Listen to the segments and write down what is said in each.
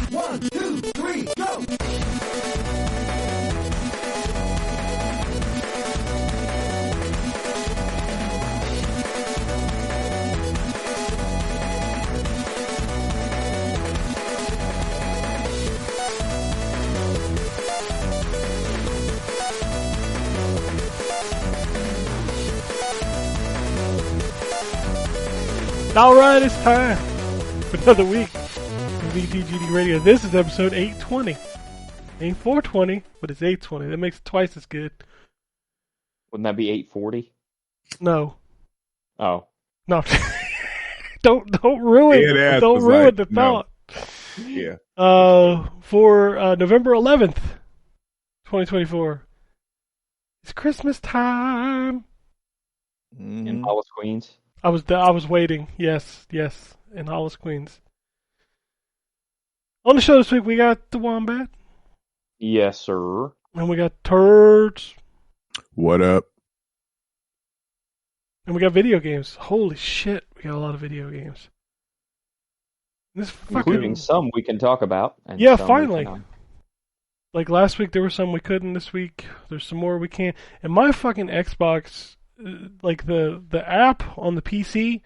One, two, three, go! All right, it's time for another week of ZTGD Radio. This is episode 820. Ain't 420, but it's 820. That makes it twice as good. Wouldn't that be 840? No. Oh. No. don't ruin Yeah, don't ruin the thought. Yeah. For November 11th, 2024. It's Christmas time. In Hollis, Queens. I was waiting. Yes, in Hollis, Queens. On the show this week, we got the Wombat. Yes, sir. And we got Turds. What up? And we got video games. Holy shit, we got a lot of video games. Including some we can talk about. And yeah, some finally. Like last week, there were some we couldn't. This week, there's some more we can't. And my fucking Xbox, like the app on the PC,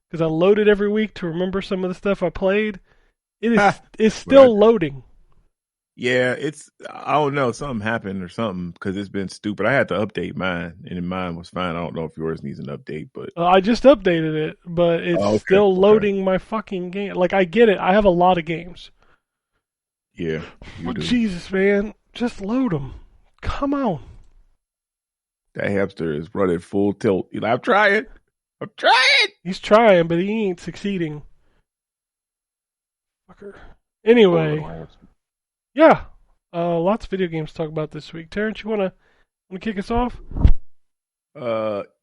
because I load it every week to remember some of the stuff I played, it's still loading. Yeah, I don't know, something happened or something, because it's been stupid. I had to update mine, and mine was fine. I don't know if yours needs an update, but... I just updated it, but it's still loading my fucking game. Like, I get it. I have a lot of games. Yeah, you do. Jesus, man. Just load them. Come on. That hamster is running full tilt. I'm trying. He's trying, but he ain't succeeding. Fucker. Anyway. Yeah. Lots of video games to talk about this week. Terrence, you wanna kick us off?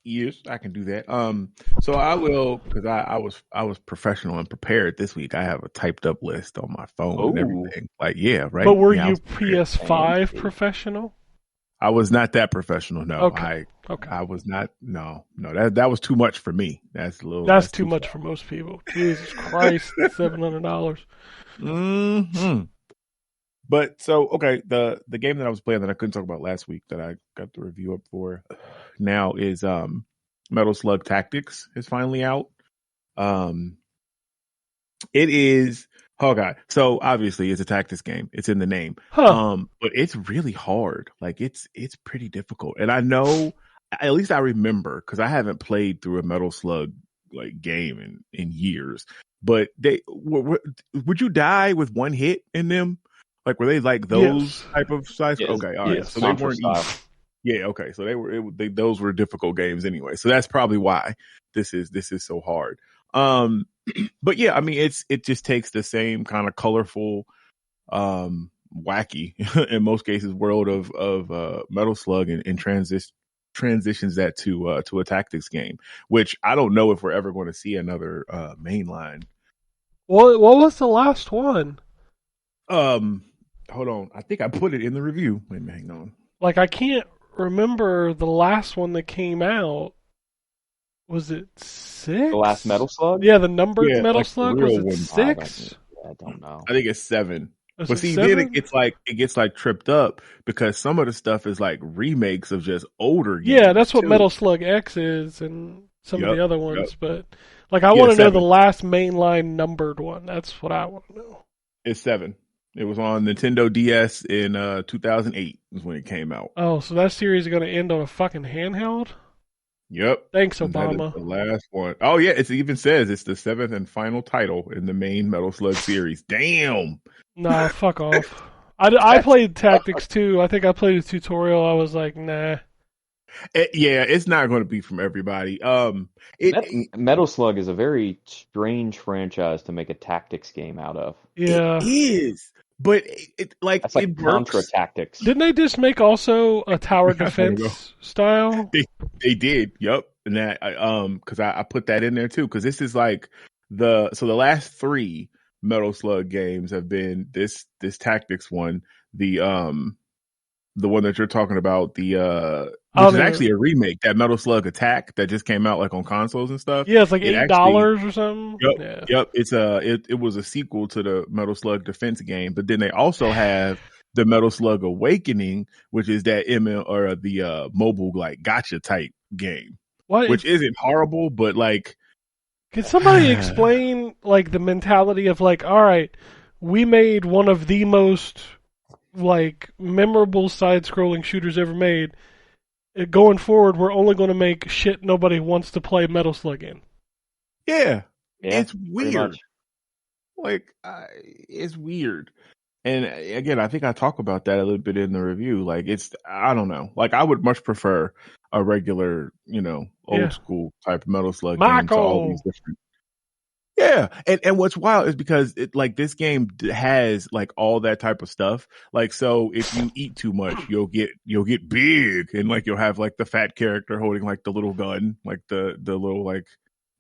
Yes, I can do that. So I will, because I was professional and prepared this week. I have a typed up list on my phone and everything. Like, yeah, right. But were you PS5 professional? I was not that professional. No, okay. I was not. No, that was too much for me. That's a little. That's too much for most people. Jesus Christ, $700. Mm-hmm. But so okay, the game that I was playing that I couldn't talk about last week that I got the review up for now is Metal Slug Tactics is finally out. It is. Oh god! So obviously it's a tactics game. It's in the name. Huh. But it's really hard. Like it's pretty difficult. And I know, at least I remember, because I haven't played through a Metal Slug like game in years. But would you die with one hit in them? Like were they like those type of size? Yes. Okay, all right. Yes. So they weren't easy. Yeah. Okay. So those were difficult games anyway. So that's probably why this is so hard. But yeah, I mean, it just takes the same kind of colorful, wacky, in most cases, world of Metal Slug and transitions that to a tactics game, which I don't know if we're ever going to see another mainline. What was the last one? Hold on, I think I put it in the review. Wait a minute, hang on. Like I can't remember the last one that came out. Was it 6? The last Metal Slug? Yeah, the numbered Metal like Slug. Was it 6? I don't know. I think it's 7. Was But it see, 7? then it gets tripped up because some of the stuff is like remakes of just older games. Yeah, that's what too. Metal Slug X is and some of the other ones. Yep. But like, I want to know 7. the last mainline numbered one. That's what I want to know. It's 7. It was on Nintendo DS in 2008 is when it came out. Oh, so that series is going to end on a fucking handheld? Yep. Thanks, And that is Obama. the last one. Oh yeah, it even says it's the 7th and final title in the main Metal Slug series. Damn. Nah, fuck off. I played Tactics too. I think I played a tutorial. I was like, nah. It's not going to be from everybody. Metal Slug is a very strange franchise to make a tactics game out of. Yeah. It is. But That's like Contra Tactics. Didn't they just make also a tower defense style? They did. Yep. And that because I put that in there too, because this is like the last 3 Metal Slug games have been this tactics one, the the one that you're talking about, the I which don't is even. actually a remake, that Metal Slug Attack that just came out like on consoles and stuff. Yeah, it's like It actually, $8 or something. yep, Yeah. yep. It was a sequel to the Metal Slug Defense game, but then they also have the Metal Slug Awakening, which is that ML or the mobile like gotcha type game, What which is? isn't horrible, but like, Can somebody explain like the mentality of like, all right, we made one of the most like memorable side-scrolling shooters ever made. Going forward, we're only going to make shit nobody wants to play Metal Slug in. yeah, Yeah, it's pretty weird. much. Like, it's weird. And again, I think I talk about that a little bit in the review. Like, I don't know. Like, I would much prefer a regular, old Yeah. school type Metal Slug game to all these Michael. different. Yeah, and what's wild is because this game has like all that type of stuff. Like, so if you eat too much, you'll get big, and like you'll have like the fat character holding like the little gun, like the little like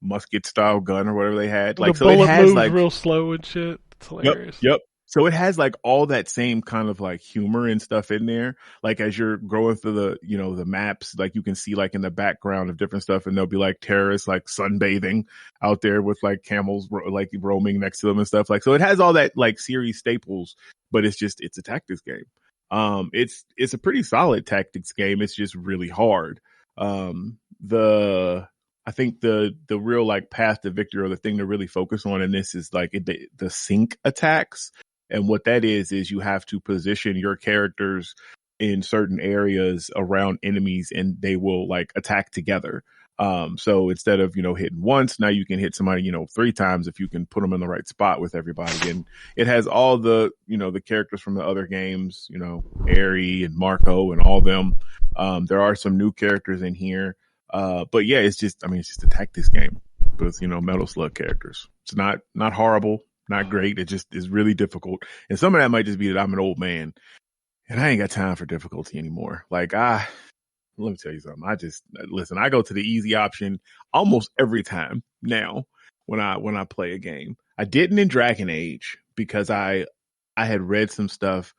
musket style gun or whatever they had. The Like, so it bullet has moves like, real slow and shit. It's hilarious. Yep. So it has like all that same kind of like humor and stuff in there. Like as you're going through the maps, like you can see like in the background of different stuff, and there'll be like terrorists like sunbathing out there with like camels like roaming next to them and stuff. Like, so it has all that like series staples, but it's a tactics game. It's a pretty solid tactics game. It's just really hard. I think the real like path to victory, or the thing to really focus on in this, is like the sync attacks. And what that is you have to position your characters in certain areas around enemies, and they will like attack together. So instead of, hitting once, now you can hit somebody, 3 times if you can put them in the right spot with everybody. And it has all the, the characters from the other games, Aerie and Marco and all them. There are some new characters in here. But yeah, it's just a tactics game with, Metal Slug characters. It's not horrible, not great. It just is really difficult. And some of that might just be that I'm an old man and I ain't got time for difficulty anymore. Like, let me tell you something. I go to the easy option almost every time now when I play a game. I didn't in Dragon Age because I had read some stuff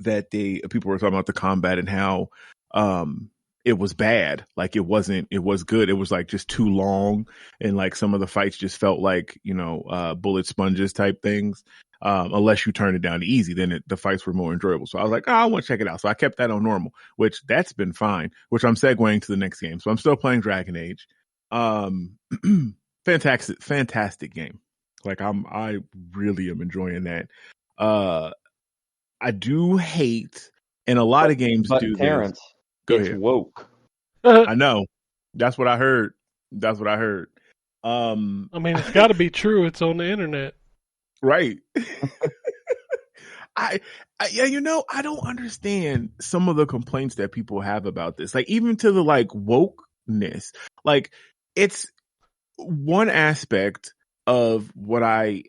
that people were talking about the combat and how, it was bad. Like it was good. It was like just too long. And like some of the fights just felt like, bullet sponges type things. Unless you turn it down to easy, then the fights were more enjoyable. So I was like, I want to check it out. So I kept that on normal, which that's been fine, which I'm segueing to the next game. So I'm still playing Dragon Age. Fantastic game. Like I really am enjoying that. I do hate, and a lot of games But do Terrence, this. Go it's ahead. woke. I know. That's what I heard. I mean, it's got to be true. It's on the internet. Right. I I don't understand some of the complaints that people have about this. Like, even to the like wokeness. Like, it's one aspect of what I'm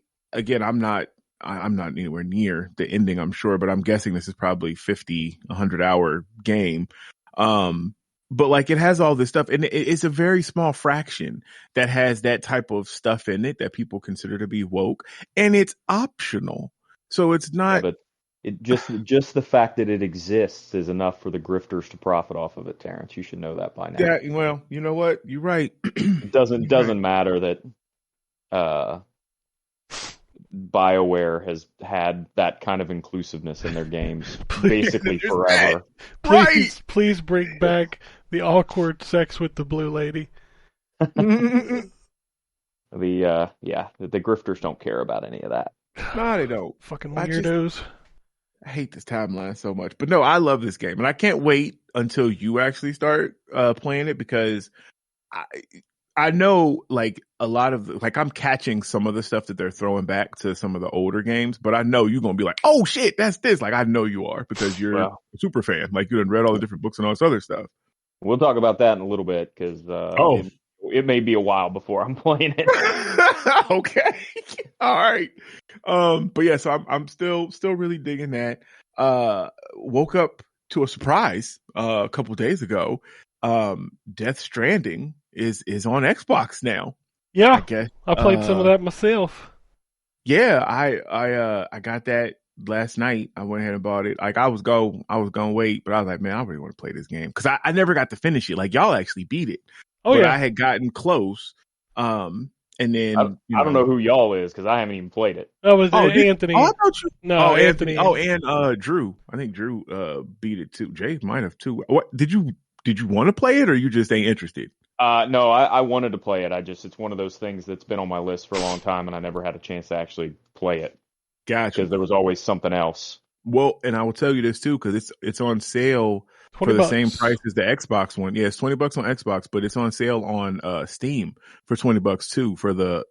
not anywhere near the ending, I'm sure, but I'm guessing this is probably 100 hour game. But like it has all this stuff, and it's a very small fraction that has that type of stuff in it that people consider to be woke, and it's optional. So it's not. Yeah, but it just the fact that it exists is enough for the grifters to profit off of it, Terrence. You should know that by now. Yeah, well, you know what? You're right. It doesn't matter that BioWare has had that kind of inclusiveness in their games basically forever. Please bring back the awkward sex with the blue lady. The grifters don't care about any of that. No, they don't. Fucking weirdos. I hate this timeline so much. But no, I love this game. And I can't wait until you actually start playing it, because I know like a lot of like I'm catching some of the stuff that they're throwing back to some of the older games, but I know you're going to be like, oh shit, that's this. Like I know you are, because you're a super fan. Like you done read all the different books and all this other stuff. We'll talk about that in a little bit, because it may be a while before I'm playing it. Okay. All right. But yeah, so I'm still really digging that. Woke up to a surprise a couple days ago. Death Stranding is on Xbox now. Yeah, I guess. I played some of that myself. Yeah, I got that last night. I went ahead and bought it. Like I was gonna wait, but I was like, man, I really want to play this game because I never got to finish it. Like y'all actually beat it, Oh but yeah. I had gotten close. And then I don't know who y'all is because I haven't even played it. That was Anthony. I thought you. No, Oh, Anthony. Oh, and Drew. I think Drew beat it too. Jay might have too. What did you want to play it or you just ain't interested? No, I wanted to play it. It's one of those things that's been on my list for a long time, and I never had a chance to actually play it. Gotcha. Because there was always something else. Well, and I will tell you this too, because it's on sale for the same price as the Xbox one. Yeah, it's $20 on Xbox, but it's on sale on Steam for $20 too for the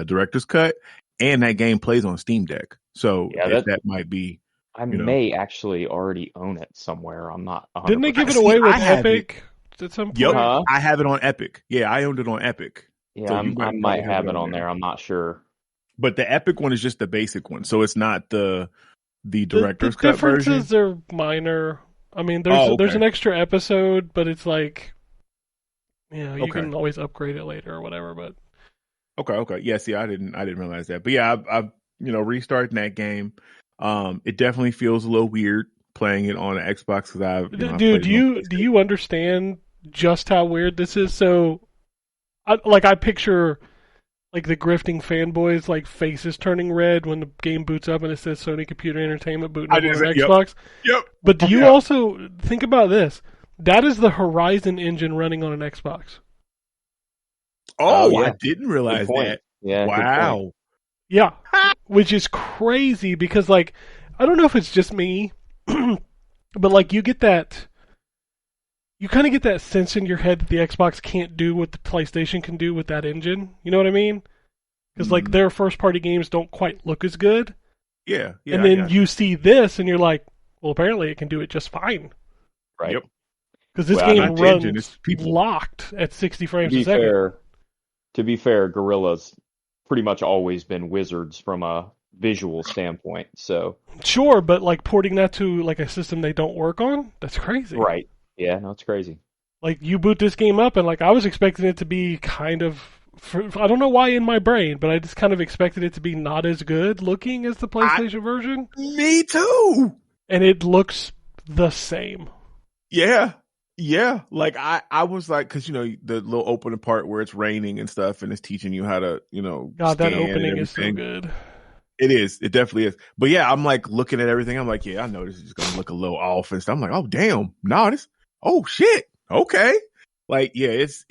director's cut, and that game plays on Steam Deck. So that might be. I may actually already own it somewhere. I'm not. 100%. Didn't they give it away with Epic at some point? Yep, I have it on Epic. Yeah, I owned it on Epic. Yeah, so I might have it on there. I'm not sure. But the Epic one is just the basic one, so it's not the director's cut version. The differences are minor. I mean, there's an extra episode, but it's like, you can always upgrade it later or whatever. But okay, yeah. See, I didn't realize that, but yeah, I've restarting that game. It definitely feels a little weird playing it on an Xbox because dude, do you understand just how weird this is? So, I picture like the grifting fanboys like faces turning red when the game boots up and it says Sony Computer Entertainment booting up on Xbox. Yep. But do you also think about this? That is the Horizon engine running on an Xbox. Oh, yeah. I didn't realize that. Yeah. Wow. Yeah. Which is crazy because like I don't know if it's just me, but like you kind of get that sense in your head that the Xbox can't do what the PlayStation can do with that engine. You know what I mean? Because like their first-party games don't quite look as good. Yeah. And then you see this, and you're like, well, apparently it can do it just fine. Right. Yep. Because this game runs locked at 60 frames a second. To be fair, Guerrilla's pretty much always been wizards from a visual standpoint. So sure, but like porting that to like a system they don't work on, that's crazy. Right. Yeah, no, it's crazy. Like, you boot this game up, and, like, I was expecting it to be kind of... I don't know why in my brain, but I just kind of expected it to be not as good looking as the PlayStation version. Me too! And it looks the same. Yeah. Yeah. Like, I was like... Because, the little opening part where it's raining and stuff, and it's teaching you how to, God, that opening is so good. It is. It definitely is. But, yeah, I'm, like, looking at everything. I'm like, yeah, I know this is just going to look a little off and stuff. I'm like, oh, damn. No, this... Oh shit! Okay, like yeah, it's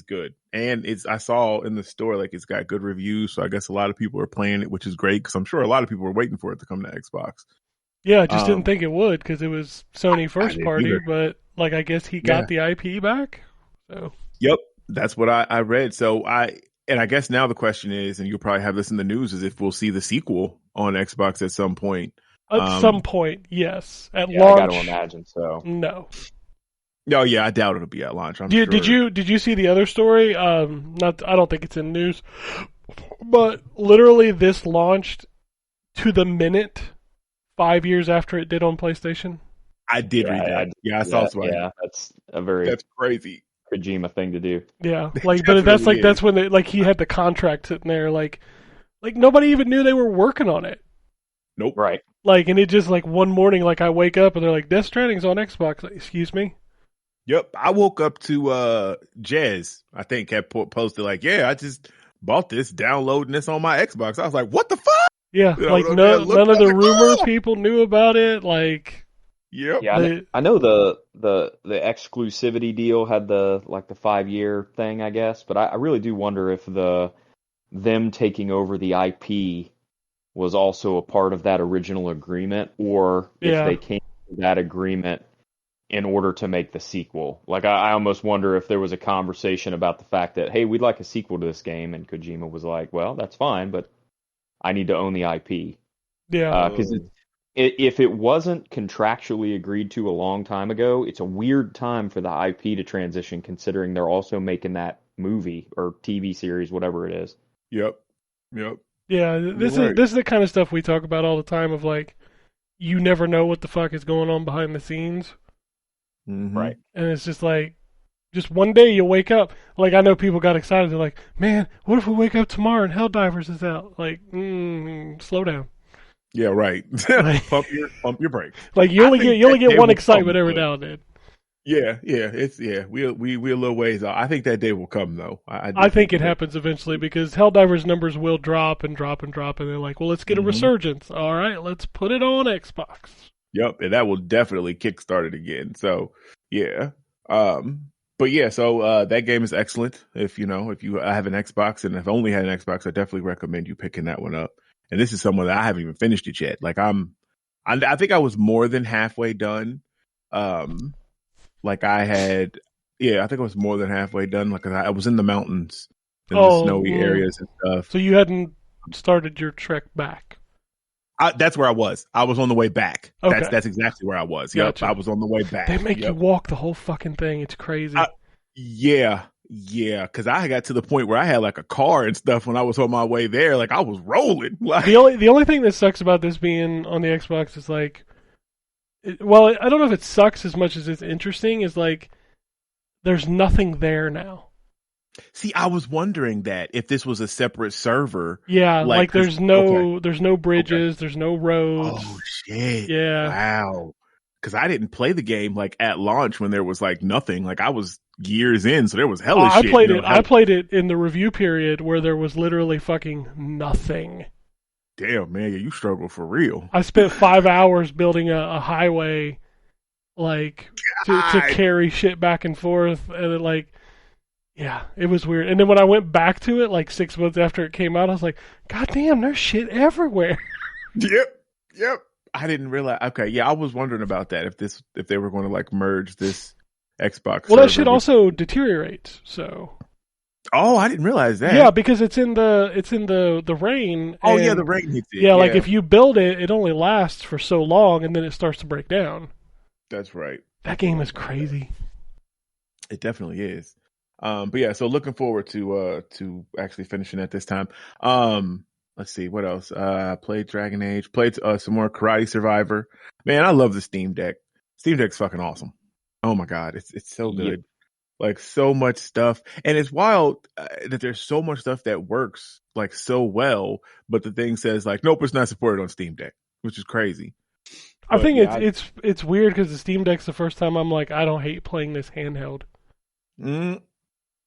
good, and I saw in the store like it's got good reviews, so I guess a lot of people are playing it, which is great because I'm sure a lot of people were waiting for it to come to Xbox. Yeah, I just didn't think it would because it was Sony first party, but like I guess he got the IP back. So yep, that's what I read. So I guess now the question is, and you'll probably have this in the news, is if we'll see the sequel on Xbox at some point. At some point, yes. At launch, I got to imagine so. No. Oh yeah, I doubt it'll be at launch. Did you see the other story? I don't think it's in news, but literally this launched to the minute 5 years after it did on PlayStation. I did read that. I saw something. Yeah, that's crazy Kojima thing to do. Yeah, like but that's like that's when he had the contract sitting there, like nobody even knew they were working on it. Nope. Right. Like, and it just like one morning, like I wake up and they're like, Death Stranding's on Xbox. Like, excuse me. Yep, I woke up to Jez, I think, had posted like, yeah, I just bought this, downloading this on my Xbox. I was like, what the fuck? Yeah, like none of the rumor people knew about it. Like, yep. Yeah, I know the exclusivity deal had the 5-year thing, I guess, but I really do wonder if them taking over the IP was also a part of that original agreement, or if they came to that agreement in order to make the sequel. Like, I almost wonder if there was a conversation about the fact that, hey, we'd like a sequel to this game, and Kojima was like, well, that's fine, but I need to own the IP. Yeah. Because if it wasn't contractually agreed to a long time ago, it's a weird time for the IP to transition, considering they're also making that movie or TV series, whatever it is. Yep. Yeah, this is the kind of stuff we talk about all the time of like, you never know what the fuck is going on behind the scenes. Mm-hmm. Right. And it's just like, just one day you'll wake up. Like, I know people got excited. They're like, man, what if we wake up tomorrow and Helldivers is out? Like, slow down. Yeah, right. Like, pump your brakes. like you I only think get day one will excitement come, every but now and then. we a little ways out. I think that day will come though. I do I think think it it will. happens eventually because Helldivers numbers will drop and drop and drop, and they're like, well, let's get a Hmm. resurgence. All right, let's put it on Xbox. Yep, and that will definitely kickstart it again. So yeah. But yeah, so that game is excellent. If you have an Xbox and have only had an Xbox, I definitely recommend you picking that one up. And this is someone that I haven't even finished it yet. Like I think I was more than halfway done. Um, like I had, yeah, I think I was more than halfway done. Like I was in the mountains, in the Oh, snowy areas and stuff. so you hadn't started your trek back? That's where I was. I was on the way back. Okay. That's exactly where I was. Gotcha. Yep, I was on the way back. They make Yep. you walk the whole fucking thing. It's crazy. Yeah, because I got to the point where I had like a car and stuff when I was on my way there. Like I was rolling. Like, the only thing that sucks about this being on the Xbox is like, well, I don't know if it sucks as much as it's interesting. Is like, there's nothing there now. see, I was wondering that if this was a separate server. Yeah, like there's no bridges, Okay. there's no roads. Oh shit! Yeah. Wow. Because I didn't play the game like at launch when there was like nothing. Like I was years in, so there was hella shit. I played it in the review period where there was literally fucking nothing. Damn, man, you struggle for real. I spent 5 hours building a highway, like to carry shit back and forth, and it was weird. And then when I went back to it, like 6 months after it came out, I was like, God damn, there's shit everywhere. Yep. I didn't realize. Okay, yeah, I was wondering about that. If they were going to like merge this Xbox. Well, that shit also deteriorates. So. Oh, I didn't realize that. Yeah, because it's in the rain. Oh yeah, the rain hits it. Yeah, like if you build it, it only lasts for so long, and then it starts to break down. That's right. That game is crazy. It definitely is. But yeah, so looking forward to actually finishing it this time. Let's see what else. Played Dragon Age. Played some more Karate Survivor. Man, I love the Steam Deck. Steam Deck's fucking awesome. Oh my god, it's so good. Yep. Like so much stuff, and it's wild that there's so much stuff that works like so well, but the thing says like, nope, it's not supported on Steam Deck, which is crazy. I think it's weird because the Steam Deck's the first time I'm like, I don't hate playing this handheld,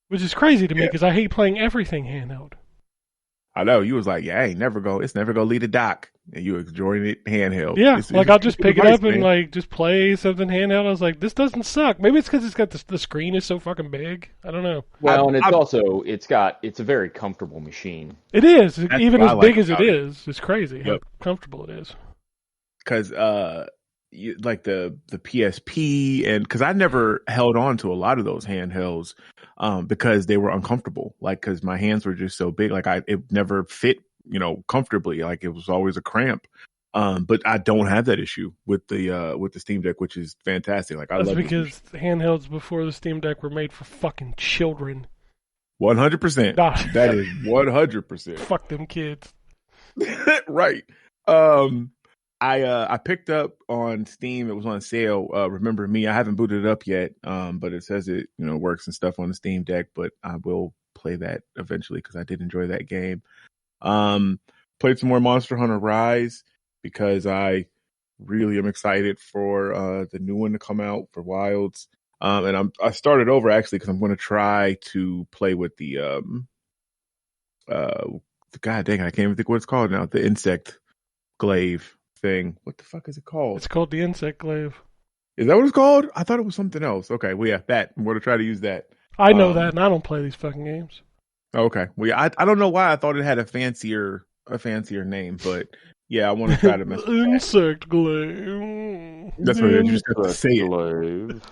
which is crazy to me because I hate playing everything handheld. I know you was like, yeah, it's never gonna leave a dock, and you enjoying it handheld. Yeah, I'll just pick it up and like just play something handheld. I was like, this doesn't suck. Maybe it's because it's got the screen is so fucking big. I don't know. Well, and it's a very comfortable machine. It is, even as big as it is. It's crazy how comfortable it is. Because like the PSP, and because I never held on to a lot of those handhelds because they were uncomfortable, like because my hands were just so big, like it never fit comfortably, like it was always a cramp. But I don't have that issue with the Steam Deck, which is fantastic. Like that's because handhelds before the Steam Deck were made for fucking children. 100%. That is 100%. Fuck them kids. Right. I picked up on Steam. It was on sale. Remember Me. I haven't booted it up yet. But it says it works and stuff on the Steam Deck. But I will play that eventually because I did enjoy that game. Played some more Monster Hunter Rise because I really am excited for the new one to come out for Wilds. And I started over actually because I'm going to try to play with the god dang, I can't even think what it's called now. The insect glaive thing. What the fuck is it called? It's called the insect glaive. Is that what it's called? I thought it was something else. Okay, well yeah, that. I'm going to try to use that. I know that, and I don't play these fucking games. Okay, well yeah, I don't know why I thought it had a fancier name, but yeah, I want to try to mess with insect glaive. That's what it is. You just have to say it.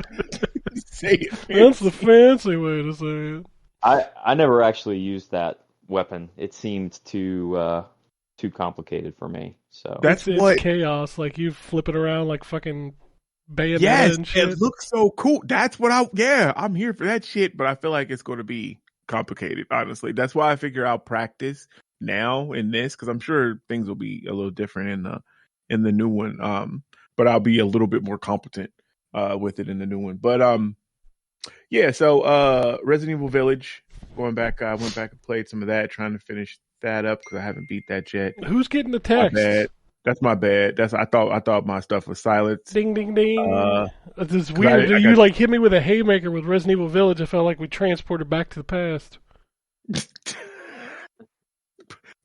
Say it. That's the fancy way to say it. I never actually used that weapon. It seemed too complicated for me. So it's chaos. Like you flip it around like fucking Bayonetta and shit. It looks so cool. That's what I'm here for that shit, but I feel like it's going to be complicated, honestly. That's why I figure I'll practice now in this, because I'm sure things will be a little different in the new one. But I'll be a little bit more competent with it in the new one. But yeah, so Resident Evil Village, going back, I went back and played some of that, trying to finish that up because I haven't beat that yet. Who's getting the text? That's my bad. I thought my stuff was silenced. Ding, ding, ding. It's I weird. got- You like hit me with a haymaker with Resident Evil Village. I felt like we transported back to the past.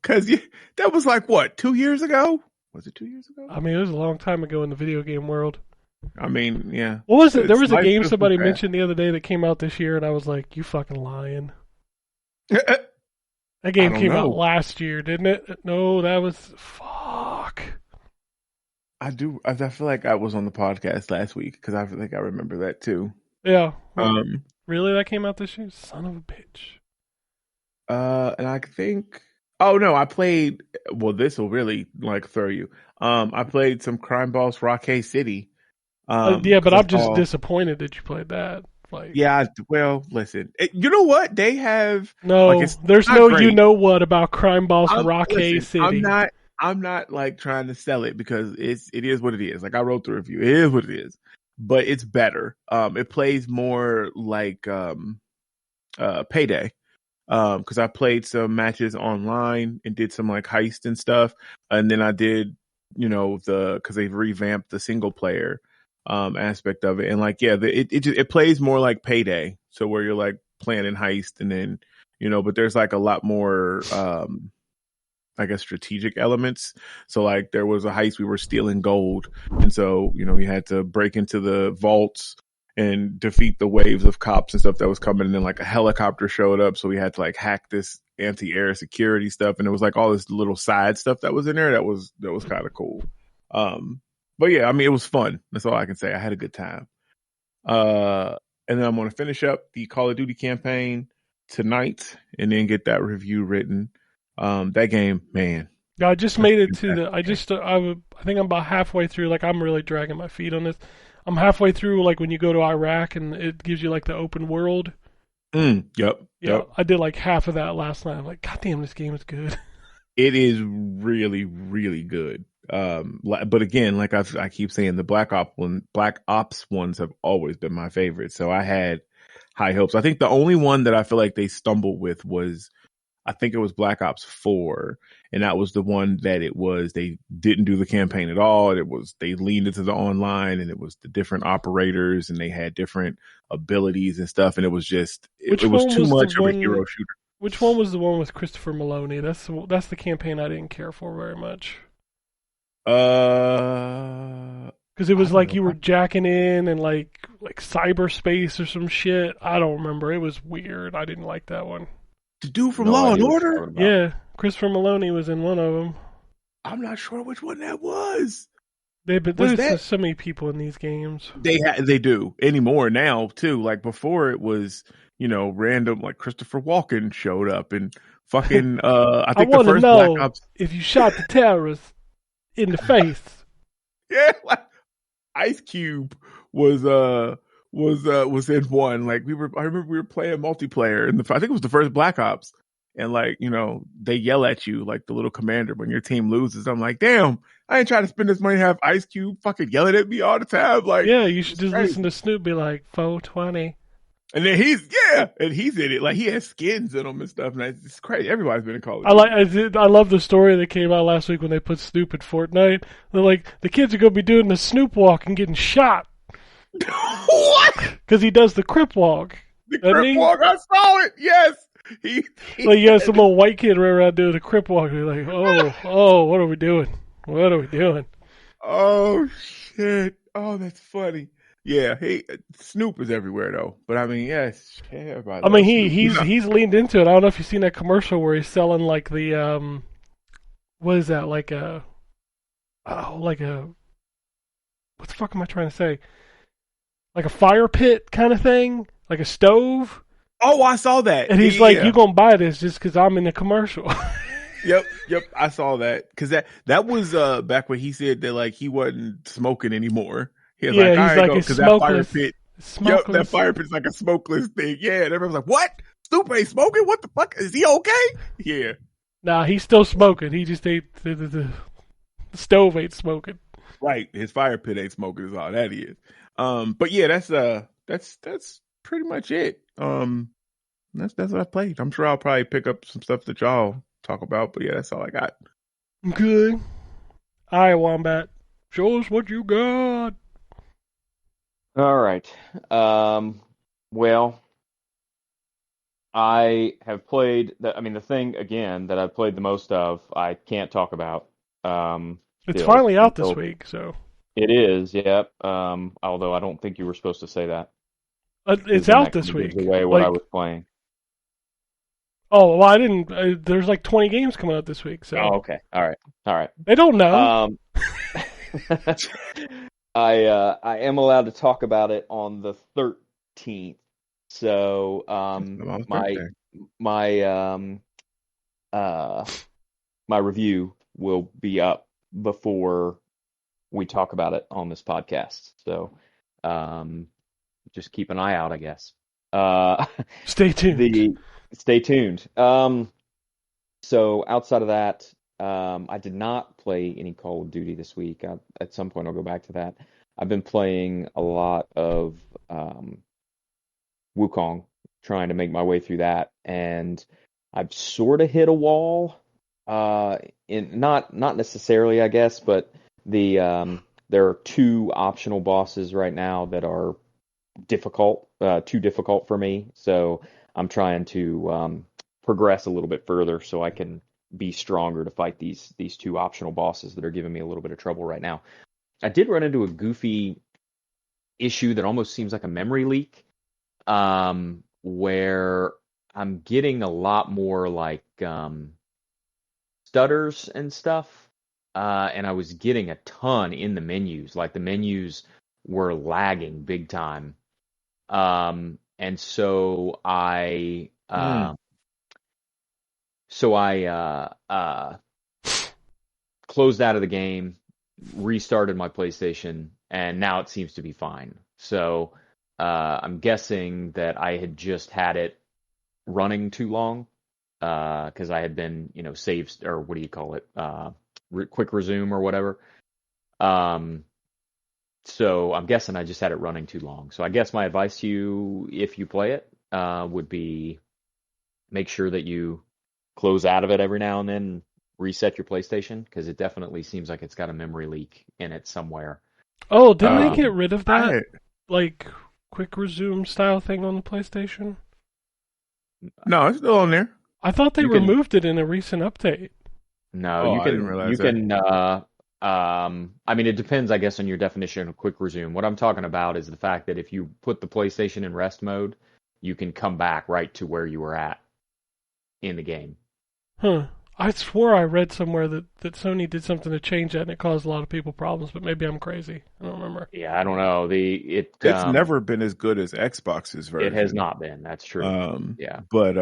Because that was like, what, 2 years ago? Was it 2 years ago? I mean, it was a long time ago in the video game world. I mean, yeah. What was it? There was a life game goes somebody too fast. mentioned the other day that came out this year, and I was like, you fucking lying. That game don't came out know. last year, didn't it? No, that was... Fuck. I feel like I was on the podcast last week because I think I remember that too. Yeah. Um, Really? That came out this year? Son of a bitch. and I think, oh no, I played, well, this will really like throw you. I played some Crime Boss Rockay City. Yeah, but 'cause I I'm just saw- disappointed that you played that. Like, Yeah, well, listen, you know what? They have, no, like, it's there's not no great. you know what about Crime Boss Rockay Listen, City. I'm not like trying to sell it because it is what it is. Like I wrote the review. It is what it is. But it's better. It plays more like Payday. Because I played some matches online and did some like heist and stuff. And then I did, because they've revamped the single player aspect of it. And like, yeah, it plays more like Payday. So where you're like planning heist and then, but there's like a lot more I guess strategic elements. So like there was a heist, we were stealing gold. And so, we had to break into the vaults and defeat the waves of cops and stuff that was coming. And then like a helicopter showed up. So we had to like hack this anti-air security stuff. And it was like all this little side stuff that was in there. That was kind of cool. But yeah, I mean, it was fun. That's all I can say. I had a good time. And then I'm going to finish up the Call of Duty campaign tonight and then get that review written. That game, man. Yeah, I just made it to the. I think I'm about halfway through. Like I'm really dragging my feet on this. I'm halfway through. Like when you go to Iraq and it gives you like the open world. Yep. I did like half of that last night. I'm like, God damn, this game is good. It is really, really good. But again, like I keep saying, the Black Ops ones have always been my favorite. So I had high hopes. I think the only one that I feel like they stumbled with was, I think it was Black Ops 4, and that was the one that they didn't do the campaign at all. They leaned into the online, and it was the different operators, and they had different abilities and stuff, and it was just it was too much of a hero shooter. Which one was the one with Christopher Maloney? That's the campaign I didn't care for very much. Because it was like you were jacking in and like cyberspace or some shit. I don't remember. It was weird. I didn't like that one. The dude from Law and Order? Yeah, Christopher Maloney was in one of them. I'm not sure which one that was. There's so many people in these games. They do anymore now too. Like before, it was random. Like Christopher Walken showed up and fucking. I think the first Black Ops. If you shot the terrorist in the face. Yeah, like Ice Cube was in one. Like I remember we were playing multiplayer, and I think it was the first Black Ops, and like they yell at you like the little commander when your team loses. I'm like, damn, I ain't trying to spend this money to have Ice Cube fucking yelling at me all the time. Like, yeah, you should just listen to Snoop be like 420. And then he's in it. Like he has skins in him and stuff. And it's crazy. Everybody's been in Call of Duty. I love the story that came out last week when they put Snoop in Fortnite. They're like, the kids are gonna be doing the Snoop walk and getting shot. What? Because he does the Crip walk. The Crip walk. I saw it. Yes. He like you have some little white kid running around doing the Crip walk. They're like, oh, what are we doing? What are we doing? Oh shit! Oh, that's funny. Yeah, Snoop is everywhere though. But I mean, yes, everybody. I mean, he's leaned into it. I don't know if you've seen that commercial where he's selling like the what is that? Like a what the fuck am I trying to say? Like a fire pit kind of thing, like a stove. Oh, I saw that. And he's like, "You gonna buy this just because I'm in the commercial?" Yep, I saw that because that was back when he said that like he wasn't smoking anymore. He was like, he's like, because that fire pit. Yep, that fire pit's like a smokeless thing. Yeah, and everyone's like, "What? Snoop ain't smoking? What the fuck? Is he okay?" Yeah. Nah, he's still smoking. He just ain't the stove ain't smoking. Right, his fire pit ain't smoking is all that is. But yeah, that's pretty much it. That's what I played. I'm sure I'll probably pick up some stuff that y'all talk about, but yeah, that's all I got. Good. All right, Wombat. Show us what you got. All right. Well, I have played the thing again that I've played the most of, I can't talk about. It's Still finally out this until week, so it is, yep. Although I don't think you were supposed to say that, because it's then out that kind this of gives week. away what I Like, was playing. oh well, I didn't. There's like 20 games coming out this week, so Oh, okay. All right. they don't know. I am allowed to talk about it on the 13th. So Mom's my birthday. my my review will be up before we talk about it on this podcast. So just keep an eye out, I guess. Stay tuned. Stay tuned. So outside of that, I did not play any Call of Duty this week. At some point, I'll go back to that. I've been playing a lot of Wukong, trying to make my way through that, and I've sort of hit a wall. In not necessarily, I guess, but there are two optional bosses right now that are difficult, too difficult for me. So I'm trying to progress a little bit further so I can be stronger to fight these two optional bosses that are giving me a little bit of trouble right now. I did run into a goofy issue that almost seems like a memory leak, where I'm getting a lot more like stutters and stuff, and I was getting a ton in the menus. Like the menus were lagging big time. And so I closed out of the game, restarted my PlayStation, and now it seems to be fine. So I'm guessing that I had just had it running too long, because I had been, saved, or what do you call it, quick resume or whatever. So I'm guessing I just had it running too long. So I guess my advice to you, if you play it, would be make sure that you close out of it every now and then, and reset your PlayStation, because it definitely seems like it's got a memory leak in it somewhere. Oh, didn't they Um, get rid of that I like quick resume style thing on the PlayStation? No, it's still on there. I thought they You can removed it in a recent update. no, Oh, you I didn't can realize that. I mean, it depends, I guess, on your definition of quick resume. What I'm talking about is the fact that if you put the PlayStation in rest mode, you can come back right to where you were at in the game. Huh. I swore I read somewhere that Sony did something to change that and it caused a lot of people problems, but maybe I'm crazy. I don't remember. Yeah, I don't know. It's never been as good as Xbox's It has version. not been. That's true. Yeah. But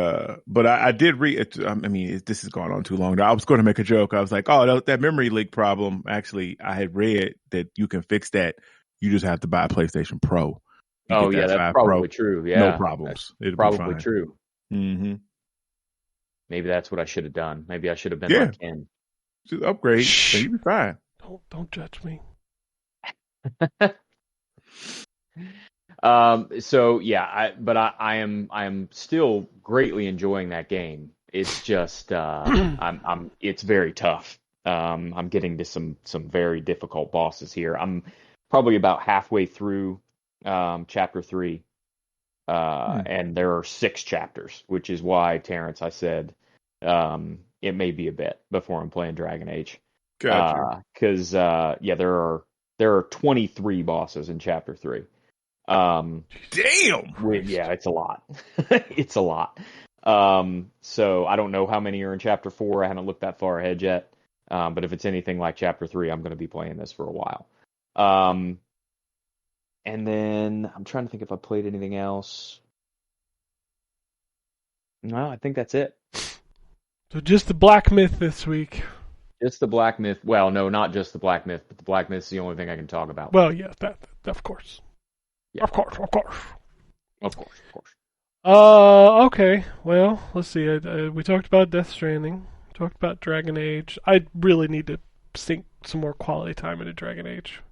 I did read it. I mean, this has gone on too long. I was going to make a joke. I was like, oh, that memory leak problem. Actually, I had read that you can fix that. You just have to buy a PlayStation Pro and Oh, get yeah, that that's 5 Pro. probably true. No Yeah, problems. that's It'll be probably fine. true. Mm-hmm. Maybe that's what I should have done. Maybe I should have been Yeah, like Ken. just upgrade. Shh. And you'll be fine. Don't judge me. So yeah, I am still greatly enjoying that game. It's just it's very tough. I'm getting to some very difficult bosses here. I'm probably about halfway through chapter 3. And there are 6 chapters, which is why, Terrence, I said it may be a bit before I'm playing Dragon Age. Gotcha. Because yeah, there are 23 bosses in chapter 3. Damn. Yeah, it's a lot. It's a lot. So I don't know how many are in chapter 4. I haven't looked that far ahead yet. But if it's anything like chapter 3, I'm going to be playing this for a while. And then I'm trying to think if I played anything else. No, I think that's it. So just the Black Myth this week. Just the Black Myth. Well, no, not just the Black Myth, but the Black Myth is the only thing I can talk about. Well, yeah, that of course. Yeah. Of course. Of course. Okay. Well, let's see. We talked about Death Stranding. Talked about Dragon Age. I really need to sink some more quality time into Dragon Age.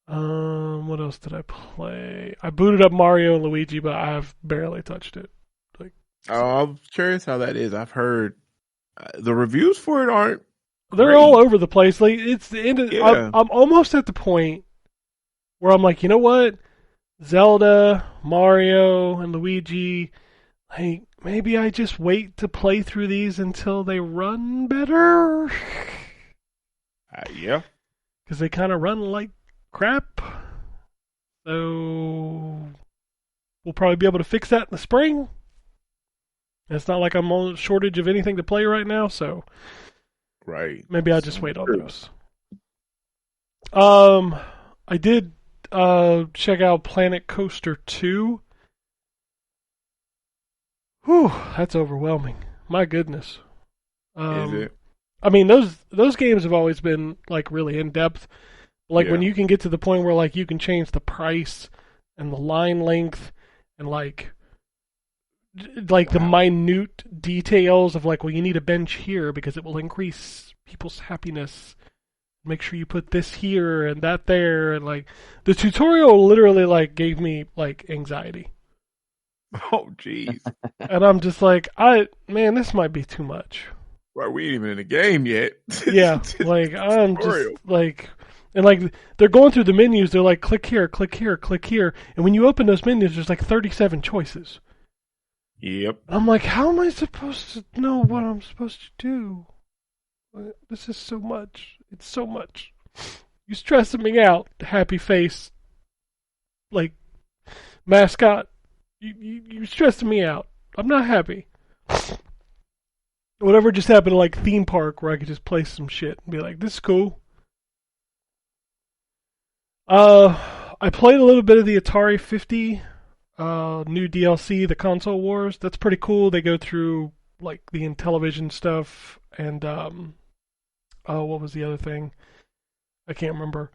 What else did I play? I booted up Mario and Luigi, but I have barely touched it. Oh, I'm curious how that is. I've heard the reviews for it aren't They're great. all over the place. Like it's the end. Yeah. I'm almost at the point where I'm like, you know what? Zelda, Mario, and Luigi. Like maybe I just wait to play through these until they run better. Yeah. Because they kind of run like crap. So we'll probably be able to fix that in the spring. It's not like I'm on a shortage of anything to play right now, so Right. maybe I'll just wait on True. those. I did check out Planet Coaster 2. Whew, that's overwhelming. My goodness. Is it? I mean, those games have always been like really in depth. Like when Yeah. you can get to the point where like you can change the price and the line length and like the Wow. minute details of like, well, you need a bench here because it will increase people's happiness. Make sure you put this here and that there, and like the tutorial literally like gave me like anxiety, Oh, jeez. and I'm just like, man, this might be too much. Right, we ain't even in the game yet. Yeah, like I'm just like, and like they're going through the menus. They're like, click here, click here, click here, and when you open those menus, there's like 37 choices. Yep. I'm like, how am I supposed to know what I'm supposed to do? This is so much. It's so much. You stressing me out, happy face, like mascot. You stressing me out. I'm not happy. Whatever just happened to like theme park where I could just play some shit and be like, this is cool. I played a little bit of the Atari 50 new DLC, the Console Wars. That's pretty cool. They go through like the Intellivision stuff and what was the other thing? I can't remember.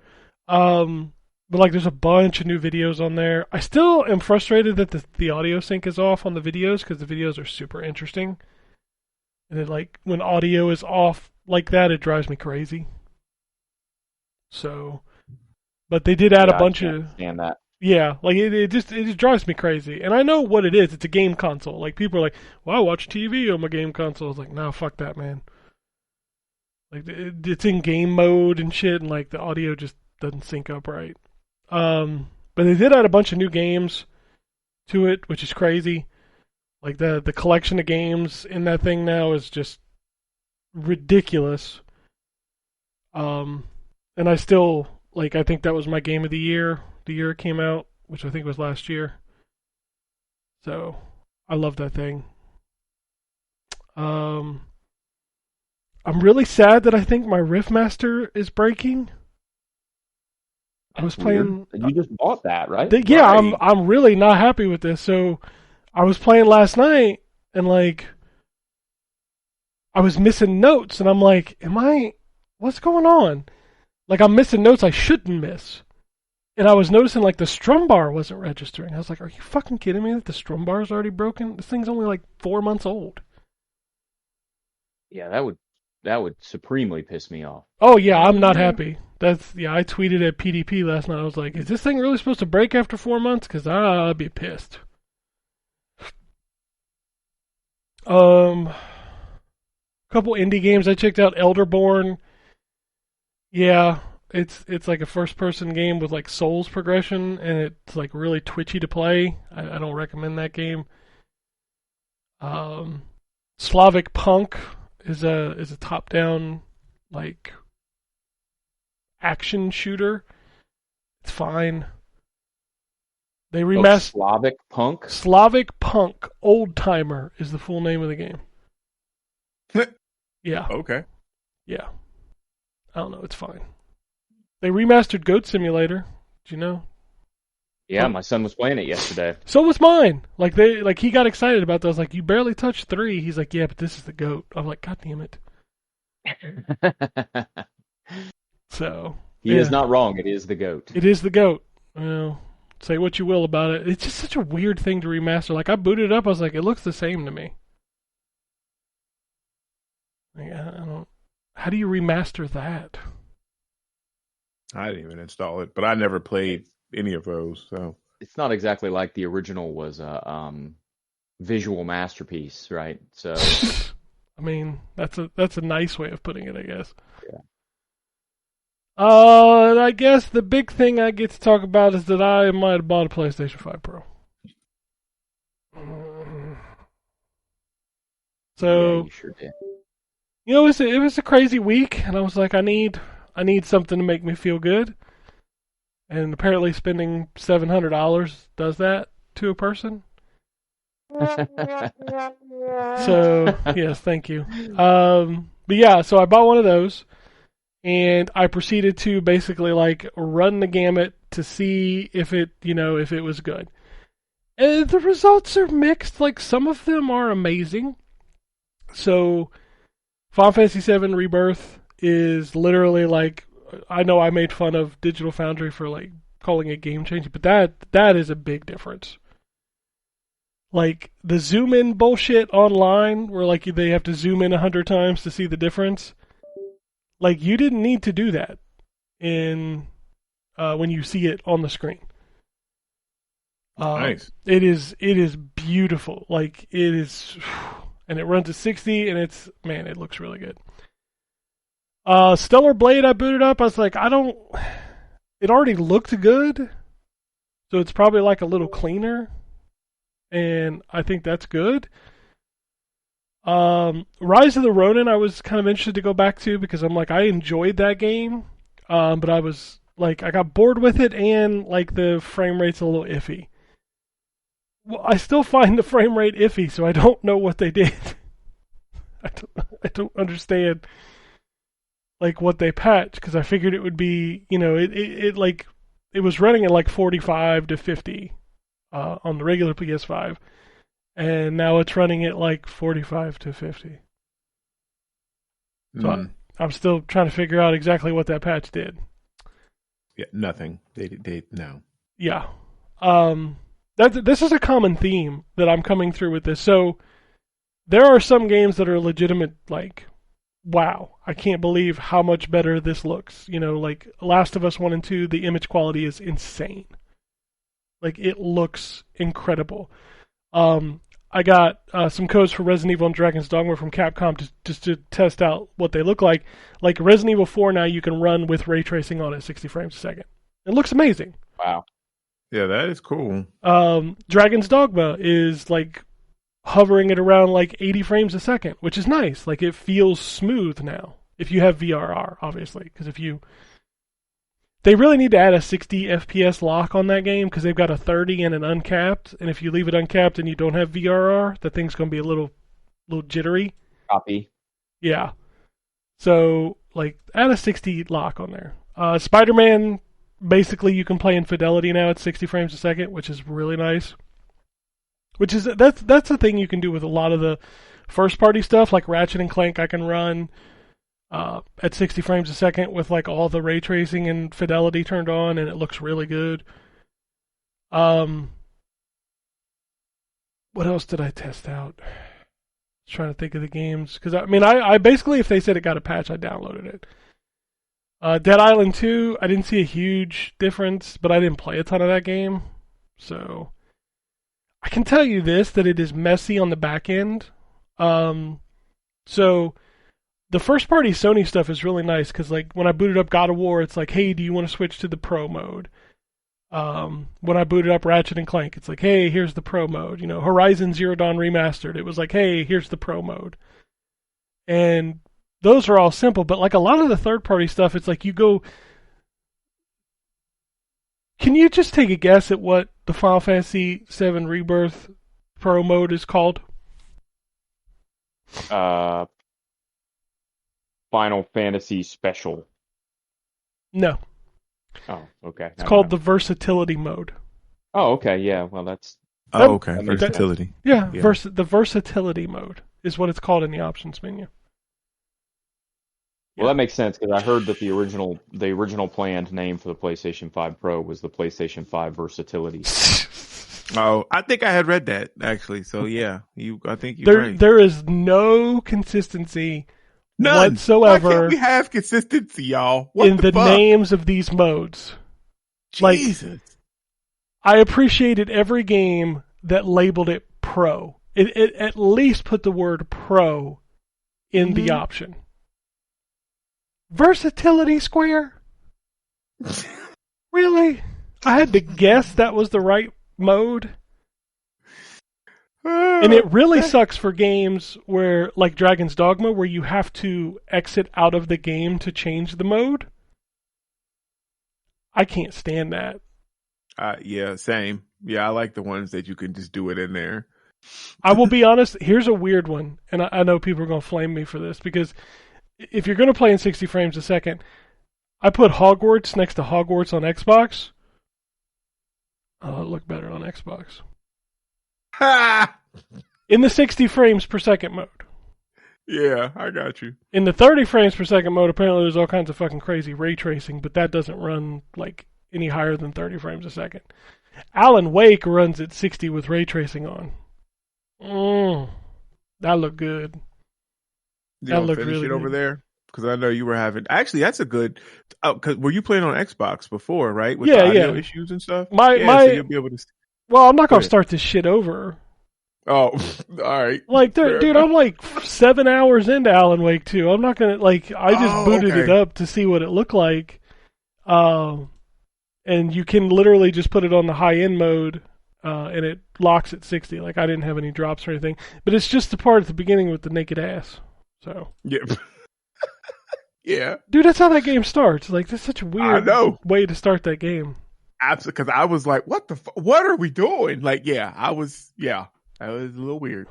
But like there's a bunch of new videos on there. I still am frustrated that the audio sync is off on the videos because the videos are super interesting. And it like when audio is off like that, it drives me crazy. So, but they did add a bunch of understand that. yeah, like it just drives me crazy. And I know what it is. It's a game console. Like people are like, "Well, I watch TV on my game console." I was like, "No, fuck that, man." Like it's in game mode and shit, and like the audio just doesn't sync up right. But they did add a bunch of new games to it, which is crazy. Like the collection of games in that thing now is just ridiculous. And I still like I think that was my game of the year it came out, which I think was last year. So I love that thing. I'm really sad that I think my Riffmaster is breaking. I was playing. You just bought that, right? Yeah, Right. I'm really not happy with this. So I was playing last night, and like I was missing notes, and I'm like, what's going on? Like I'm missing notes I shouldn't miss. And I was noticing like the strum bar wasn't registering. I was like, are you fucking kidding me that the strum bar is already broken? This thing's only like 4 months old. Yeah, that would supremely piss me off. Oh yeah, I'm not Yeah. happy. I tweeted at PDP last night. I was like, is this thing really supposed to break after 4 months? Because I'd be pissed. Couple indie games I checked out. Elderborn. Yeah, it's like a first person game with like Souls progression, and it's like really twitchy to play. I don't recommend that game. Slavic Punk is a top down like action shooter. It's fine. They remastered Slavic Punk. Slavic Punk Old Timer is the full name of the game. Yeah. Okay. Yeah. I don't know, it's fine. They remastered Goat Simulator. Did you know? Yeah, my son was playing it yesterday. So was mine. Like he got excited about that. I was like, you barely touched 3. He's like, yeah, but this is the GOAT. I'm like, God damn it. So He is not wrong. It is the GOAT. It is the GOAT. Well, say what you will about it. It's just such a weird thing to remaster. Like I booted it up, I was like, it looks the same to me. Like, I don't. How do you remaster that? I didn't even install it, but I never played any of those. So It's not exactly like the original was a visual masterpiece, right? So I mean, that's a nice way of putting it, I guess. Yeah. And I guess the big thing I get to talk about is that I might have bought a PlayStation 5 Pro. So, Yeah, you sure did. you know, it was a crazy week, and I was like, I need something to make me feel good. And apparently spending $700 does that to a person. So, yes, thank you. But yeah, so I bought one of those, and I proceeded to basically like run the gamut to see if it was good. And the results are mixed. Like, some of them are amazing. So, Final Fantasy VII Rebirth is literally like, I know I made fun of Digital Foundry for like calling it game changing, but that is a big difference. Like, the zoom in bullshit online, where like they have to zoom in 100 times to see the difference. Like, you didn't need to do that in when you see it on the screen. Nice. It is beautiful. Like, it is, and it runs at 60, and it looks really good. Stellar Blade, I booted up. I was like, it already looked good, so it's probably like a little cleaner, and I think that's good. Rise of the Ronin, I was kind of interested to go back to because I'm like, I enjoyed that game, but I was like, I got bored with it, and like the frame rate's a little iffy. Well, I still find the frame rate iffy, so I don't know what they did. I don't understand like what they patched, because I figured it would be, it was running at like 45 to 50 on the regular PS5, and now it's running at like 45 to 50. So I'm still trying to figure out exactly what that patch did. Yeah, nothing. They no. Yeah. This is a common theme that I'm coming through with this. So there are some games that are legitimate, like, wow, I can't believe how much better this looks. You know, like Last of Us 1 and 2, the image quality is insane. Like, it looks incredible. I got some codes for Resident Evil and Dragon's Dogma from Capcom just to test out what they look like. Like, Resident Evil 4 now you can run with ray tracing on at 60 frames a second. It looks amazing. Wow. Yeah, that is cool. Dragon's Dogma is like hovering at around like 80 frames a second, which is nice. Like, it feels smooth now. If you have VRR, obviously, because they really need to add a 60 FPS lock on that game, because they've got a 30 and an uncapped, and if you leave it uncapped and you don't have VRR, the thing's going to be a little jittery. Copy. Yeah. So, like, add a 60 lock on there. Spider-Man, basically you can play in fidelity now at 60 frames a second, which is really nice. That's the thing you can do with a lot of the first-party stuff, like Ratchet and Clank. I can run at 60 frames a second with like all the ray tracing and fidelity turned on, and it looks really good. What else did I test out? Trying to think of the games, because I basically, if they said it got a patch, I downloaded it. Dead Island 2, I didn't see a huge difference, but I didn't play a ton of that game, so I can tell you this, that it is messy on the back end. So the first party Sony stuff is really nice, because like when I booted up God of War, it's like, hey, do you want to switch to the Pro mode? When I booted up Ratchet and Clank, it's like, hey, here's the Pro mode. You know, Horizon Zero Dawn Remastered, it was like, hey, here's the Pro mode. And those are all simple, but like a lot of the third party stuff, it's like you go. Can you just take a guess at what the Final Fantasy VII Rebirth Pro mode is called? Final Fantasy Special. No. Oh, okay. It's called the Versatility mode. Oh, okay. Yeah. Well, that's. Oh, okay. Versatility. Yeah. The Versatility mode is what it's called in the options menu. Well, that makes sense, because I heard that the original planned name for the PlayStation 5 Pro was the PlayStation 5 Versatility. Oh, I think I had read that actually. So yeah, I think you're right. There is no consistency None whatsoever. Why can't we have consistency, y'all? In the names of these modes. Jesus. Like, I appreciated every game that labeled it Pro. It at least put the word Pro in the option. Versatility square? Really? I had to guess that was the right mode. And it really sucks for games where, like Dragon's Dogma, where you have to exit out of the game to change the mode. I can't stand that. Yeah, same. Yeah, I like the ones that you can just do it in there. I will be honest, here's a weird one, and I know people are going to flame me for this, because if you're going to play in 60 frames a second, I put Hogwarts next to Hogwarts on Xbox. Oh, it looked better on Xbox. Ha! In the 60 frames per second mode. Yeah, I got you. In the 30 frames per second mode, apparently there's all kinds of fucking crazy ray tracing, but that doesn't run like any higher than 30 frames a second. Alan Wake runs at 60 with ray tracing on. That looked good. That looked really good over there? Because I know you were having... Actually, that's a good... Cause were you playing on Xbox before, right? With the audio issues and stuff? So you'll be able to... Well, I'm not going to start this shit over. Oh, all right. Like, dude, I'm like 7 hours into Alan Wake 2. I'm not going to, like, I just booted it up to see what it looked like. And you can literally just put it on the high-end mode, and it locks at 60. Like, I didn't have any drops or anything. But it's just the part at the beginning with the naked ass. So. Yeah. Yeah. Dude, that's how that game starts. Like, that's such a weird way to start that game. Absolutely, because I was like, what are we doing? Like, that was a little weird.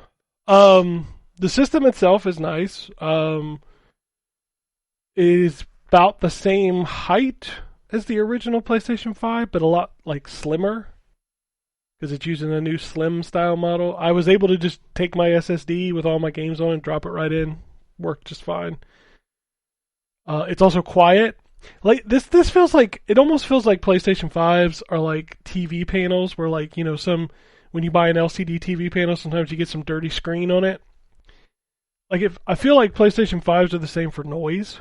The system itself is nice. It is about the same height as the original PlayStation 5, but a lot, like, slimmer, because it's using a new slim style model. I was able to just take my SSD with all my games on and drop it right in. Worked just fine. It's also quiet. Like this feels like, it almost feels like PlayStation 5s are like TV panels where, like, you know, when you buy an LCD TV panel, sometimes you get some dirty screen on it. Like, I feel like PlayStation 5s are the same for noise.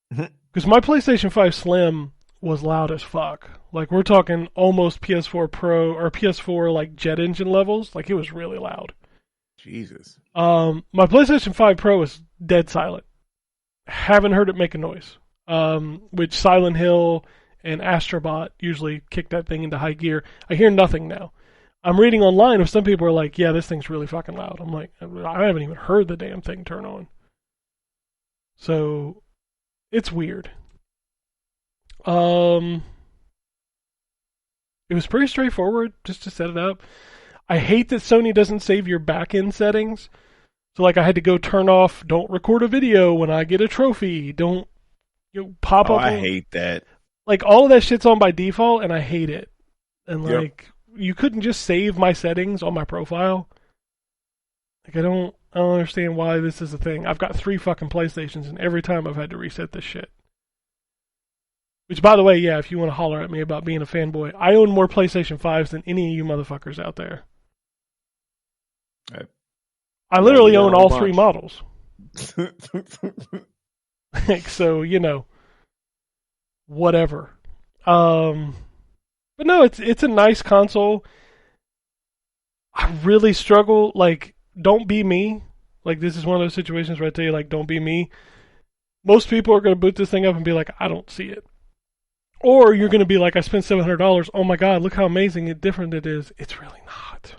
Because my PlayStation 5 Slim was loud as fuck. Like, we're talking almost PS4 Pro or PS4 like jet engine levels. Like, it was really loud. Jesus. My PlayStation 5 Pro is dead silent. Haven't heard it make a noise. Which Silent Hill and Astrobot usually kick that thing into high gear. I hear nothing now. I'm reading online if some people are like, yeah, this thing's really fucking loud. I'm like, I haven't even heard the damn thing turn on. So, it's weird. It was pretty straightforward just to set it up. I hate that Sony doesn't save your back-end settings. So, like, I had to go turn off, don't record a video when I get a trophy, don't pop up. I hate that. Like, all of that shit's on by default, and I hate it. And, like, you couldn't just save my settings on my profile. Like, I don't understand why this is a thing. I've got 3 fucking PlayStations, and every time I've had to reset this shit. Which, by the way, yeah, if you want to holler at me about being a fanboy, I own more PlayStation 5s than any of you motherfuckers out there. I literally own all 3 models. Like, so, you know, whatever. But no, it's a nice console. I really struggle, like, don't be me. Like, this is one of those situations where I tell you, like, don't be me. Most people are going to boot this thing up and be like, I don't see it. Or you're going to be like, I spent $700. Oh my God, look how amazing and different it is. It's really not.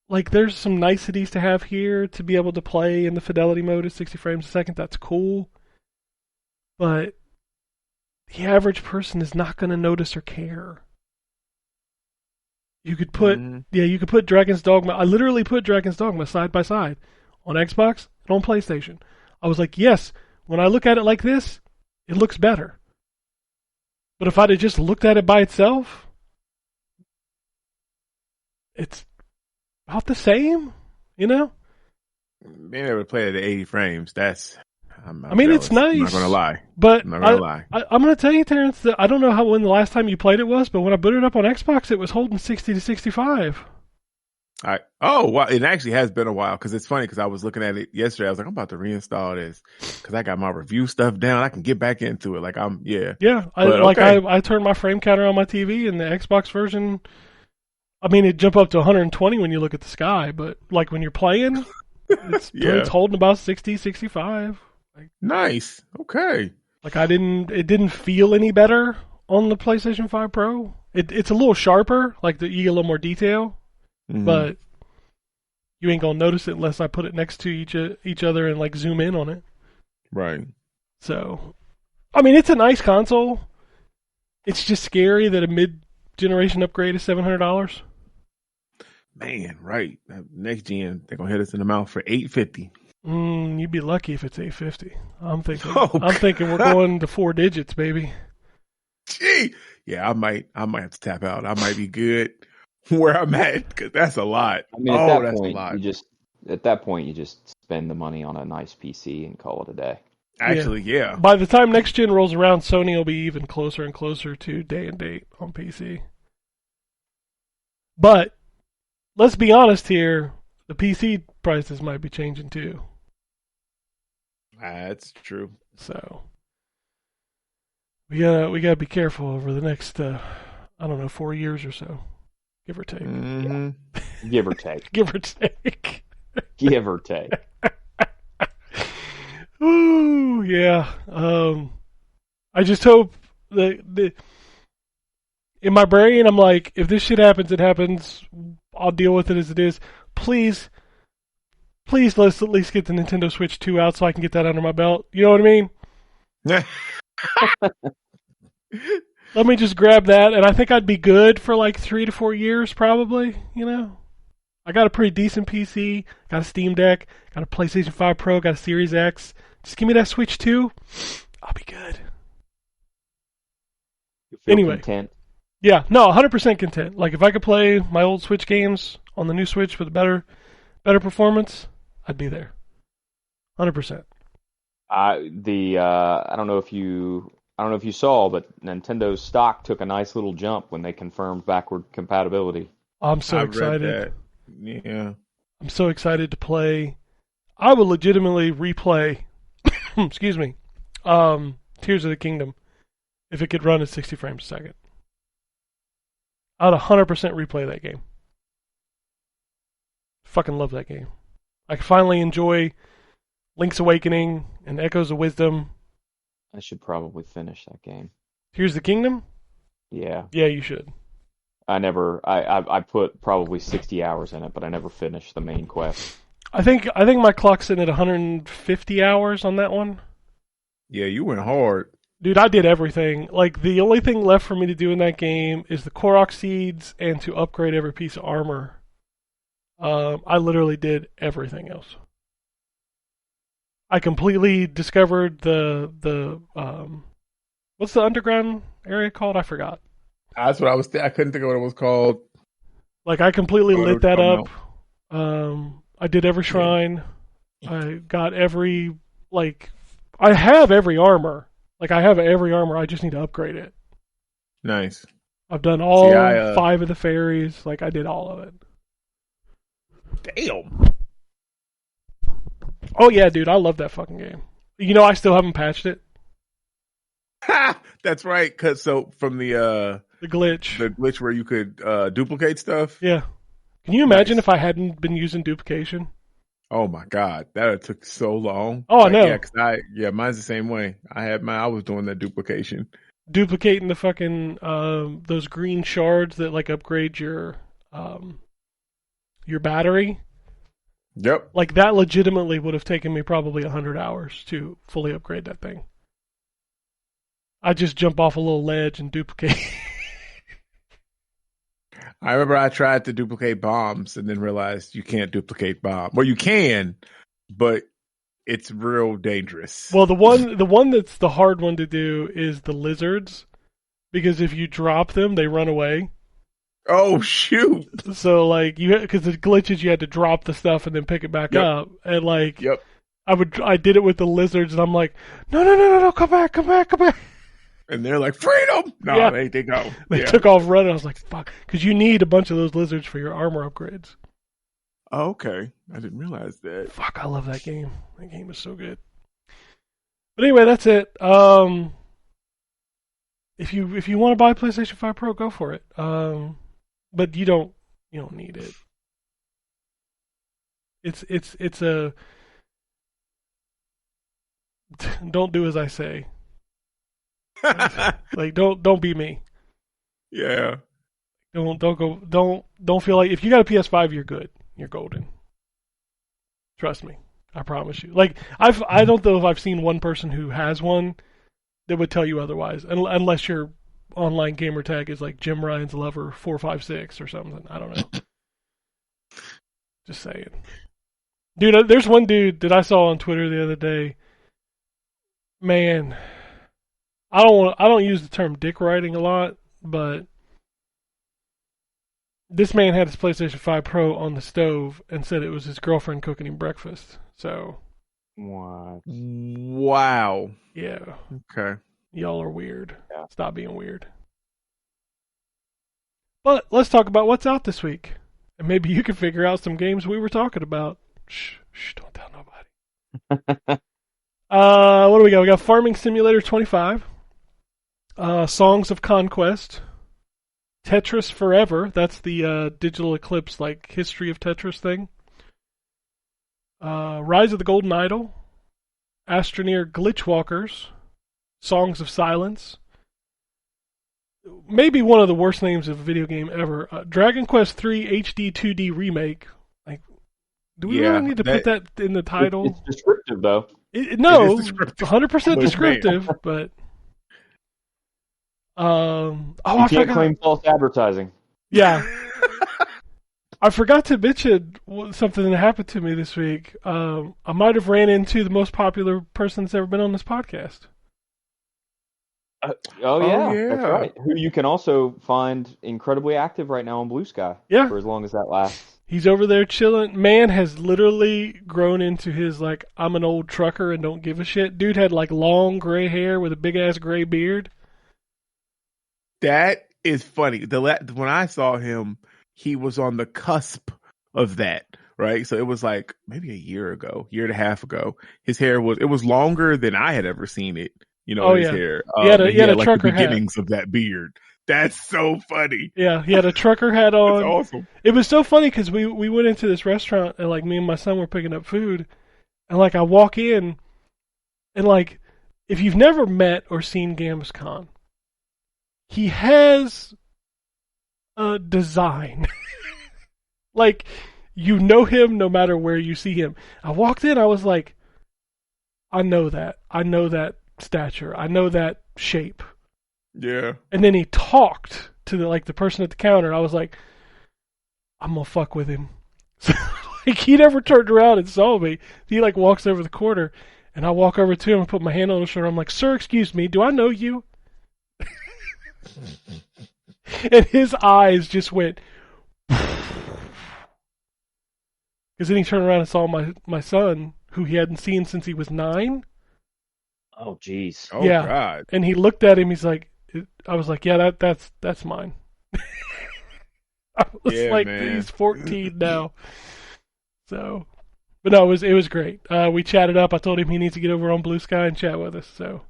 Like, there's some niceties to have here to be able to play in the fidelity mode at 60 frames a second. That's cool. But the average person is not going to notice or care. You could put, you could put Dragon's Dogma. I literally put Dragon's Dogma side by side on Xbox and on PlayStation. I was like, yes, when I look at it like this, it looks better. But if I'd have just looked at it by itself, it's about the same, you know? Being able to play it at 80 frames, that's... I mean, jealous. it's nice. I'm not going to lie. But I'm not going to lie. I'm going to tell you, Terrence, that I don't know when the last time you played it was, but when I booted up on Xbox, it was holding 60 to 65. Well, it actually has been a while, because it's funny, because I was looking at it yesterday. I was like, I'm about to reinstall this, because I got my review stuff down. I can get back into it. Like, I turned my frame counter on my TV, and the Xbox version, I mean, it jumped up to 120 when you look at the sky, but, like, when you're playing, It's holding about 60, 65. Nice. Okay. Like it didn't feel any better on the PlayStation 5 Pro. It's a little sharper, like you get a little more detail, but you ain't gonna notice it unless I put it next to each other and like zoom in on it. Right. So, I mean, it's a nice console. It's just scary that a mid-generation upgrade is $700. Man, right. Next gen, they're gonna hit us in the mouth for $850. You'd be lucky if it's $850. I'm thinking. Oh, I'm thinking we're going to 4 digits, baby. Gee, yeah, I might have to tap out. I might be good where I'm at because that's a lot. I mean, at that point, you just spend the money on a nice PC and call it a day. Actually, yeah. By the time next gen rolls around, Sony will be even closer and closer to day and date on PC. But let's be honest here, the PC prices might be changing too. That's true. So we gotta be careful over the next 4 years or so, give or take. Yeah. Give or take. Give or take. Give or take. Ooh, yeah. I just hope that in my brain, I'm like, if this shit happens, it happens. I'll deal with it as it is. Please, let's at least get the Nintendo Switch 2 out so I can get that under my belt. You know what I mean? Let me just grab that, and I think I'd be good for like 3 to 4 years, probably. You know, I got a pretty decent PC, got a Steam Deck, got a PlayStation 5 Pro, got a Series X. Just give me that Switch 2, I'll be good. You feel anyway, content? Yeah, no, 100% content. Like if I could play my old Switch games on the new Switch with a better performance, I'd be there. 100%. I don't know if you saw, but Nintendo's stock took a nice little jump when they confirmed backward compatibility. I'm so excited. Read that. Yeah. I'm so excited to play. I would legitimately replay excuse me. Tears of the Kingdom if it could run at 60 frames a second. I'd 100% replay that game. Fucking love that game. I can finally enjoy Link's Awakening and Echoes of Wisdom. I should probably finish that game. Tears of the Kingdom? Yeah. Yeah, you should. I put probably 60 hours in it, but I never finished the main quest. I think my clock's in at 150 hours on that one. Yeah, you went hard. Dude, I did everything. Like, the only thing left for me to do in that game is the Korok seeds and to upgrade every piece of armor. I literally did everything else. I completely discovered the what's the underground area called? I forgot. That's what I was. I couldn't think of what it was called. Like, I completely lit that up. I did every shrine. I got every, like, I have every armor. Like, I have every armor. I just need to upgrade it. Nice. I've done all 5 of the fairies. Like, I did all of it. Damn. Oh, yeah, dude. I love that fucking game. You know, I still haven't patched it. Ha! That's right. Cause from the glitch where you could duplicate stuff. Yeah. Can you imagine if I hadn't been using duplication? Oh my god, that took so long. Oh, I know. Yeah, mine's the same way. I was doing that duplication, duplicating the fucking those green shards that like upgrade your battery. Yep. Like that legitimately would have taken me probably 100 hours to fully upgrade that thing. I just jump off a little ledge and duplicate. I remember I tried to duplicate bombs and then realized you can't duplicate bombs. Well, you can, but it's real dangerous. Well, the one that's the hard one to do is the lizards, because if you drop them, they run away. Oh shoot! So like because the glitches, you had to drop the stuff and then pick it back up, and like I did it with the lizards, and I'm like, no, come back. And they're like, freedom! No, they go. They took off running. I was like, fuck. Because you need a bunch of those lizards for your armor upgrades. Oh, okay. I didn't realize that. Fuck, I love that game. That game is so good. But anyway, that's it. If you want to buy PlayStation 5 Pro, go for it. But you don't need it. It's a don't do as I say. Like don't be me. Yeah. Don't feel like if you got a PS5 you're good. You're golden. Trust me. I promise you. Like I don't know if I've seen one person who has one that would tell you otherwise, unless your online gamer tag is like Jim Ryan's Lover 456 or something. I don't know. Just saying. Dude, there's one dude that I saw on Twitter the other day. Man, I don't use the term dick riding a lot, but this man had his PlayStation 5 Pro on the stove and said it was his girlfriend cooking him breakfast. So, What? Wow. yeah. Okay. Y'all are weird. Yeah. Stop being weird. But let's talk about what's out this week. And maybe you can figure out some games we were talking about. Shh, don't tell nobody. What do we got? We got Farming Simulator 25. Songs of Conquest. Tetris Forever. That's the Digital Eclipse, like, history of Tetris thing. Rise of the Golden Idol. Astroneer Glitchwalkers. Songs of Silence. Maybe one of the worst names of a video game ever. Dragon Quest III HD 2D Remake. Like, do we really need to put that in the title? It's descriptive, though. No, It is descriptive. 100% descriptive, but... You I can't forgot. claim false advertising. Yeah. I forgot to mention something that happened to me this week. I might have ran into the most popular person that's ever been on this podcast. Oh yeah, yeah. that's right. Who you can also find incredibly active right now on Blue Sky. Yeah. For as long as that lasts. He's over there chilling. Man has literally grown into his, like, I'm an old trucker and don't give a shit. Dude had, like, long gray hair with a big-ass gray beard. That is funny. When I saw him, he was on the cusp of that, right? So it was like maybe a year and a half ago. His hair was longer than I had ever seen it. You know, his hair. He had a like trucker the beginnings of that beard. That's so funny. Yeah, he had a trucker hat on. That's awesome. It was so funny because we went into this restaurant and, like, me and my son were picking up food, and, like, I walk in, and, like, if you've never met or seen Gambus Khan, he has a design. Like, you know him no matter where you see him. I walked in, I was like, I know that stature. I know that shape. Yeah. And then he talked to the person at the counter. I was like, I'm gonna fuck with him. So, like, he never turned around and saw me. He, like, walks over the corner, and I walk over to him and put my hand on his shoulder. I'm like, sir, excuse me, do I know you? And his eyes just went. Because then he turned around and saw my son, who he hadn't seen since he was 9. Oh jeez. Oh Yeah. God. And he looked at him. He's like, I was like, yeah, that's mine. I was like, man. he's 14 now. So, but no, it was great. We chatted up. I told him he needs to get over on Blue Sky and chat with us. So,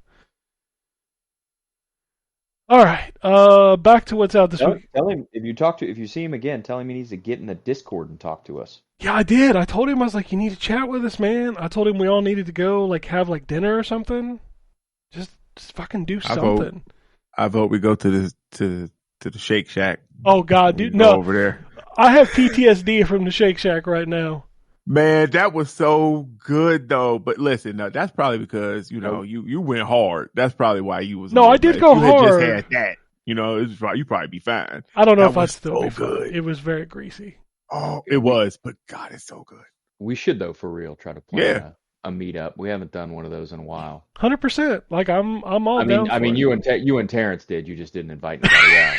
all right. Back to what's out this week. Tell him if you see him again, tell him he needs to get in the Discord and talk to us. Yeah, I did. I told him, I was like, you need to chat with us, man. I told him we all needed to go, like, have, like, dinner or something. Just fucking do something. I vote we go to the Shake Shack. Oh God, dude, Go no. over there. I have PTSD from the Shake Shack right now. Man, that was so good though. But listen, no, that's probably because you went hard. That's probably why you was. No, I did go you hard. Had just had that. You know, you probably be fine. I don't know That if I'd was still be so fine. good. It was very greasy. Oh, it was, but God, it's so good. We should though, for real, try to plan a meetup. We haven't done one of those in a while. 100%. Like I'm all down for it. you and Terrence did. You just didn't invite anybody else.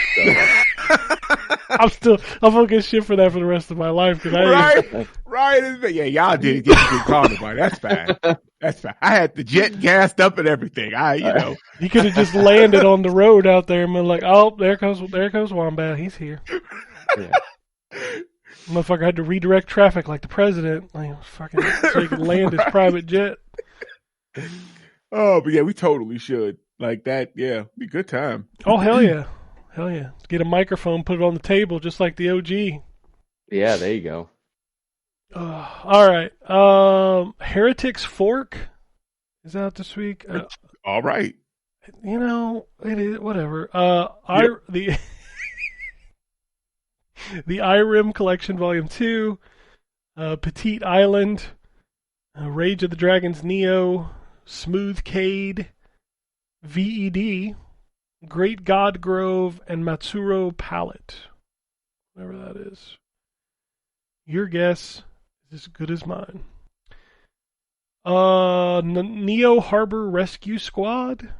So, I'm gonna get shit for that for the rest of my life because Right. Yeah, y'all did get called about. That's fine. That's fine. I had the jet gassed up and everything. He could have just landed on the road out there and been like, oh, there goes Wombat. He's here. yeah. Motherfucker had to redirect traffic like the president, like, fucking, so he could land his private jet. Oh, but yeah, we totally should. Like that, yeah, be a good time. Oh, hell yeah. Hell yeah. Get a microphone, put it on the table just like the OG. Yeah, there you go. All right. Heretics Fork is out this week. All right. It is whatever. Yep. The the Irem Collection Volume 2, Petite Island, Rage of the Dragons Neo, Smoothcade, VED, Great God Grove, and Matsuro Palette. Whatever that is. Your guess is as good as mine. Neo Harbor Rescue Squad.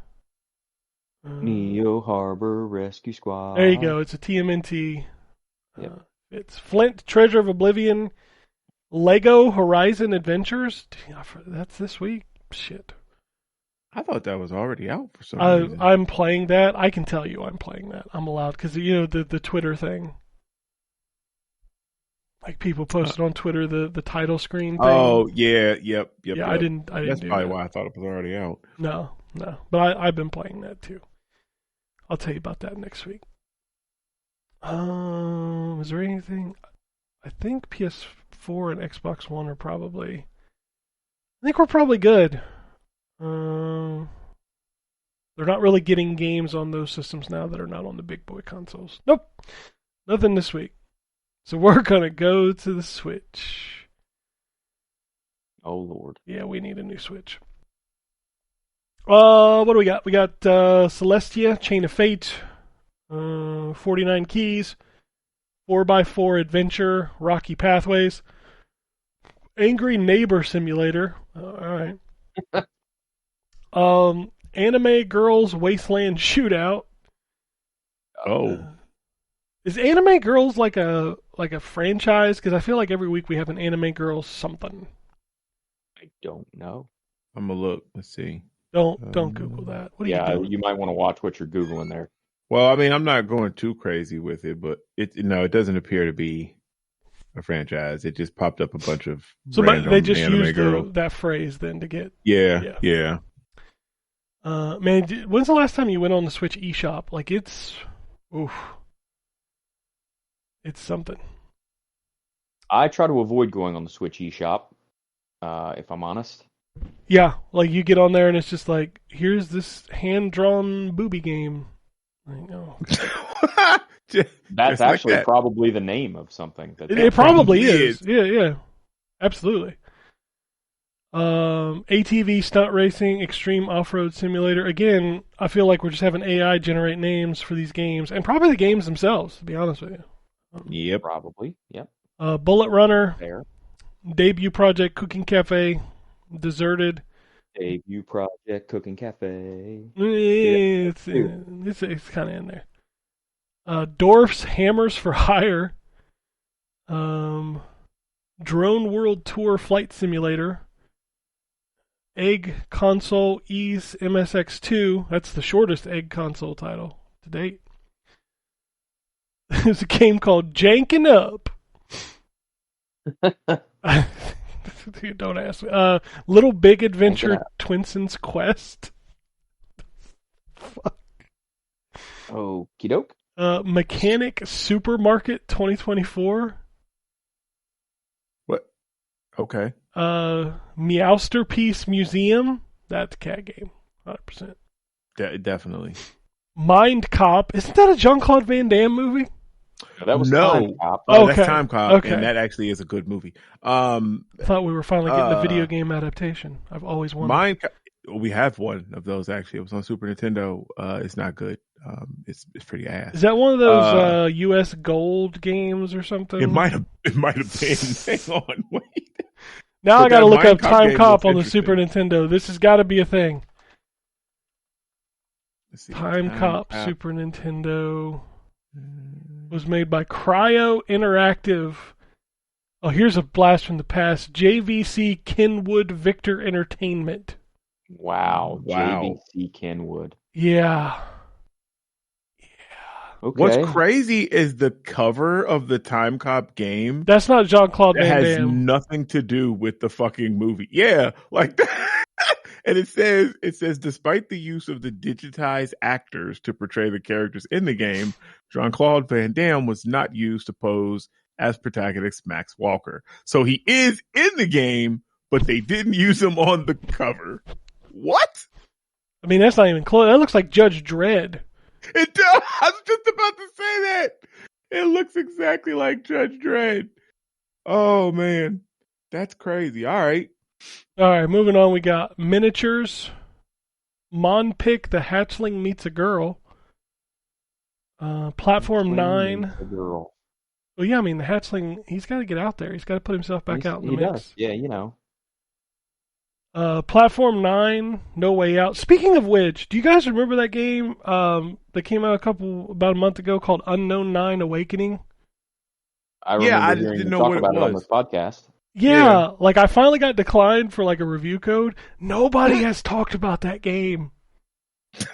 Neo Harbor Rescue Squad. There you go. It's a TMNT. Yep. It's Flint, Treasure of Oblivion, Lego Horizon Adventures. That's this week. Shit. I thought that was already out for some reason. I'm playing that. I can tell you I'm playing that. I'm allowed because the Twitter thing. Like people posted on Twitter the title screen thing. Oh yeah, yep. I didn't. That's do probably that. why I thought it was already out. No. But I've been playing that too. I'll tell you about that next week. Is there anything? I think PS4 and Xbox One are probably. I think we're probably good. They're not really getting games on those systems now that are not on the big boy consoles. Nope, nothing this week. So we're gonna go to the Switch. Oh Lord. Yeah, we need a new Switch. What do we got? We got Celestia, Chain of Fate, 49 Keys, 4x4 Adventure, Rocky Pathways, Angry Neighbor Simulator. All right. Anime Girls Wasteland Shootout. Oh. Is Anime Girls like a franchise? Because I feel like every week we have an Anime Girls something. I don't know. I'm gonna look. Let's see. Don't Google that. What are you doing? You might want to watch what you're Googling there. Well, I mean, I'm not going too crazy with it, but it doesn't appear to be a franchise. It just popped up a bunch of random they just anime used that phrase then to get. Yeah. Man, when's the last time you went on the Switch eShop? Like it's something. I try to avoid going on the Switch eShop, if I'm honest. Yeah, like you get on there and it's just like, here's this hand-drawn booby game. Like, oh. That's actually probably the name of something. It probably is. Yeah. Absolutely. ATV Stunt Racing, Extreme Off-Road Simulator. Again, I feel like we're just having AI generate names for these games, and probably the games themselves, to be honest with you. Yep. Probably. Yep. Bullet Runner. There. Debut Project Cooking Cafe. Deserted. Debut Project Cooking Cafe. It's kind of in there. Dwarfs Hammers for Hire. Drone World Tour Flight Simulator. Egg Console Ease MSX2. That's the shortest Egg Console title to date. There's a game called Jankin' Up. Don't ask me. Little Big Adventure Twinson's Quest. Fuck. Okie doke. Mechanic Supermarket 2024. What? Okay. Meowsterpiece Museum. That's a cat game. 100%. Definitely. Mind Cop. Isn't that a Jean-Claude Van Damme movie? That was Time Cop. Oh, that's Time Cop, okay. And that actually is a good movie. I thought we were finally getting a video game adaptation. I've always wanted. We have one of those actually. It was on Super Nintendo. It's not good. It's pretty ass. Is that one of those US Gold games or something? It might have been. Hang on, wait. Now I got to look up Time Cop on the Super Nintendo. This has got to be a thing. Let's see, Time Cop Super Nintendo was made by Cryo Interactive. Oh, here's a blast from the past. JVC Kenwood Victor Entertainment. Wow. JVC Kenwood. Yeah. Okay. What's crazy is the cover of the Time Cop game. That's not Jean-Claude Van Damme. It has nothing to do with the fucking movie. Yeah, like that. And it says, despite the use of the digitized actors to portray the characters in the game, Jean-Claude Van Damme was not used to pose as protagonist Max Walker. So he is in the game, but they didn't use him on the cover. What? I mean, that's not even close. That looks like Judge Dredd. It does. I was just about to say that. It looks exactly like Judge Dredd. Oh, man. That's crazy. All right. All right, moving on. We got miniatures. Monpic, the hatchling meets a girl. Platform 9. The girl. Well, yeah, I mean, the hatchling, he's got to get out there. He's got to put himself back out in the mix. Does. Yeah, you know. Platform 9, No Way Out. Speaking of which, do you guys remember that game that came out about a month ago called Unknown 9 Awakening? I remember I hearing didn't you know talk what it about it on was. this podcast. Yeah, like I finally got declined for like a review code. Nobody has talked about that game.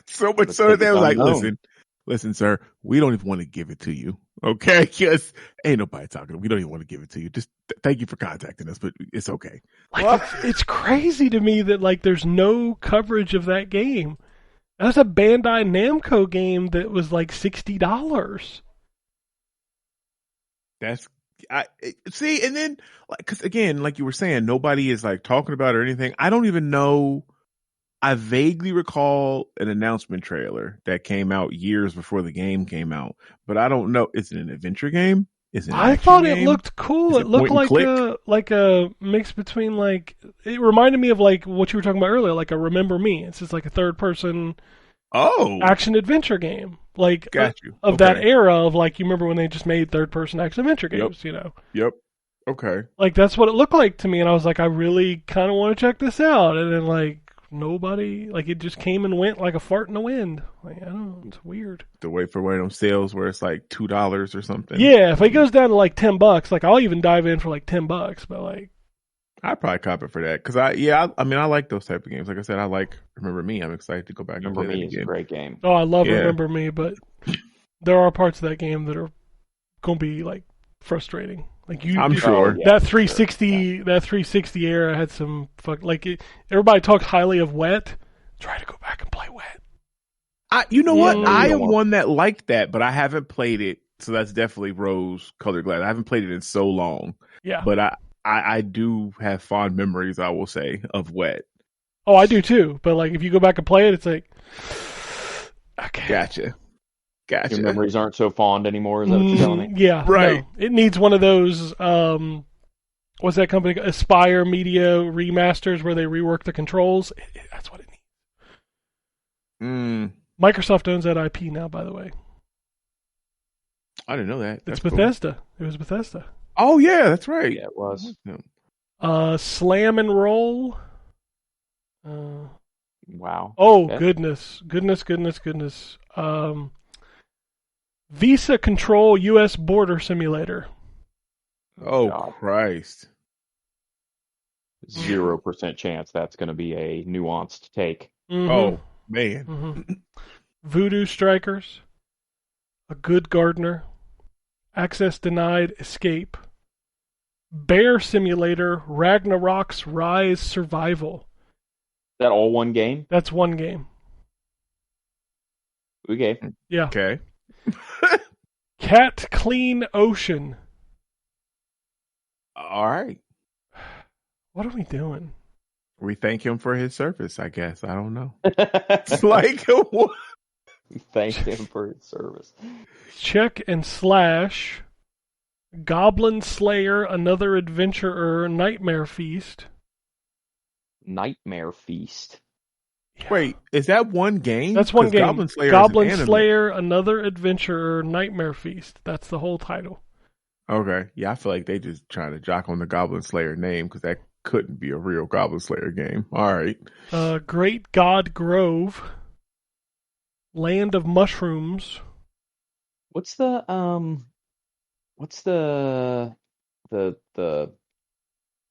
So much so that they were like, listen, sir, we don't even want to give it to you. Okay? Because ain't nobody talking. We don't even want to give it to you. Just thank you for contacting us, but it's okay. Like it's crazy to me that like there's no coverage of that game. That's a Bandai Namco game that was like $60. See, and then because again, like you were saying, nobody is like talking about it or anything. I don't even know. I vaguely recall an announcement trailer that came out years before the game came out, but I don't know. Is it an adventure game? Is it? I thought it looked cool. It looked like a mix between like it reminded me of like what you were talking about earlier, like a Remember Me. It's just like a third person action adventure game. Like that era of like you remember when they just made third person action adventure games, you know. Yep. Okay. Like that's what it looked like to me, and I was like, I really kind of want to check this out, and then like nobody, like it just came and went like a fart in the wind. Like I don't know, it's weird. To wait for one of them sales where it's like $2 or something. Yeah, if it goes down to like $10, like I'll even dive in for like $10, but like I'd probably cop it for that because I mean I like those type of games. Like I said, I like Remember Me. I'm excited to go back. Remember and play Me is a great game. Oh, I love Remember Me, but there are parts of that game that are gonna be like frustrating. Like I'm sure that 360 era had some everybody talks highly of Wet. Try to go back and play Wet. You know what? I am one that liked that, but I haven't played it. So that's definitely rose-colored glass. I haven't played it in so long. Yeah, but I do have fond memories, I will say, of Wet. Oh, I do too. But like, if you go back and play it, it's like, okay, gotcha. Your memories aren't so fond anymore. Is that what you're telling me? Yeah, right. No. It needs one of those. What's that company? Aspire Media remasters where they rework the controls. That's what it needs. Microsoft owns that IP now, by the way. I didn't know that. It's Bethesda. Cool. It was Bethesda. Oh yeah, that's right. Yeah, it was. Slam and Roll. Wow. Oh goodness. Visa Control U.S. Border Simulator. Oh God. Christ. 0% chance that's going to be a nuanced take. Mm-hmm. Oh man. Voodoo Strikers. A Good Gardener. Access Denied. Escape. Bear Simulator. Ragnarok's Rise Survival. Is that all one game? That's one game. Okay. Yeah. Okay. Cat Clean Ocean. All right. What are we doing? We thank him for his service, I guess. I don't know. It's like what? We thank him for his service. Check and Slash. Goblin Slayer, Another Adventurer, Nightmare Feast. Nightmare Feast. Yeah. Wait, is that one game? That's one game. Goblin Slayer, Another Adventurer, Nightmare Feast. That's the whole title. Okay. Yeah, I feel like they just trying to jock on the Goblin Slayer name because that couldn't be a real Goblin Slayer game. All right. Great God Grove. Land of Mushrooms. What's the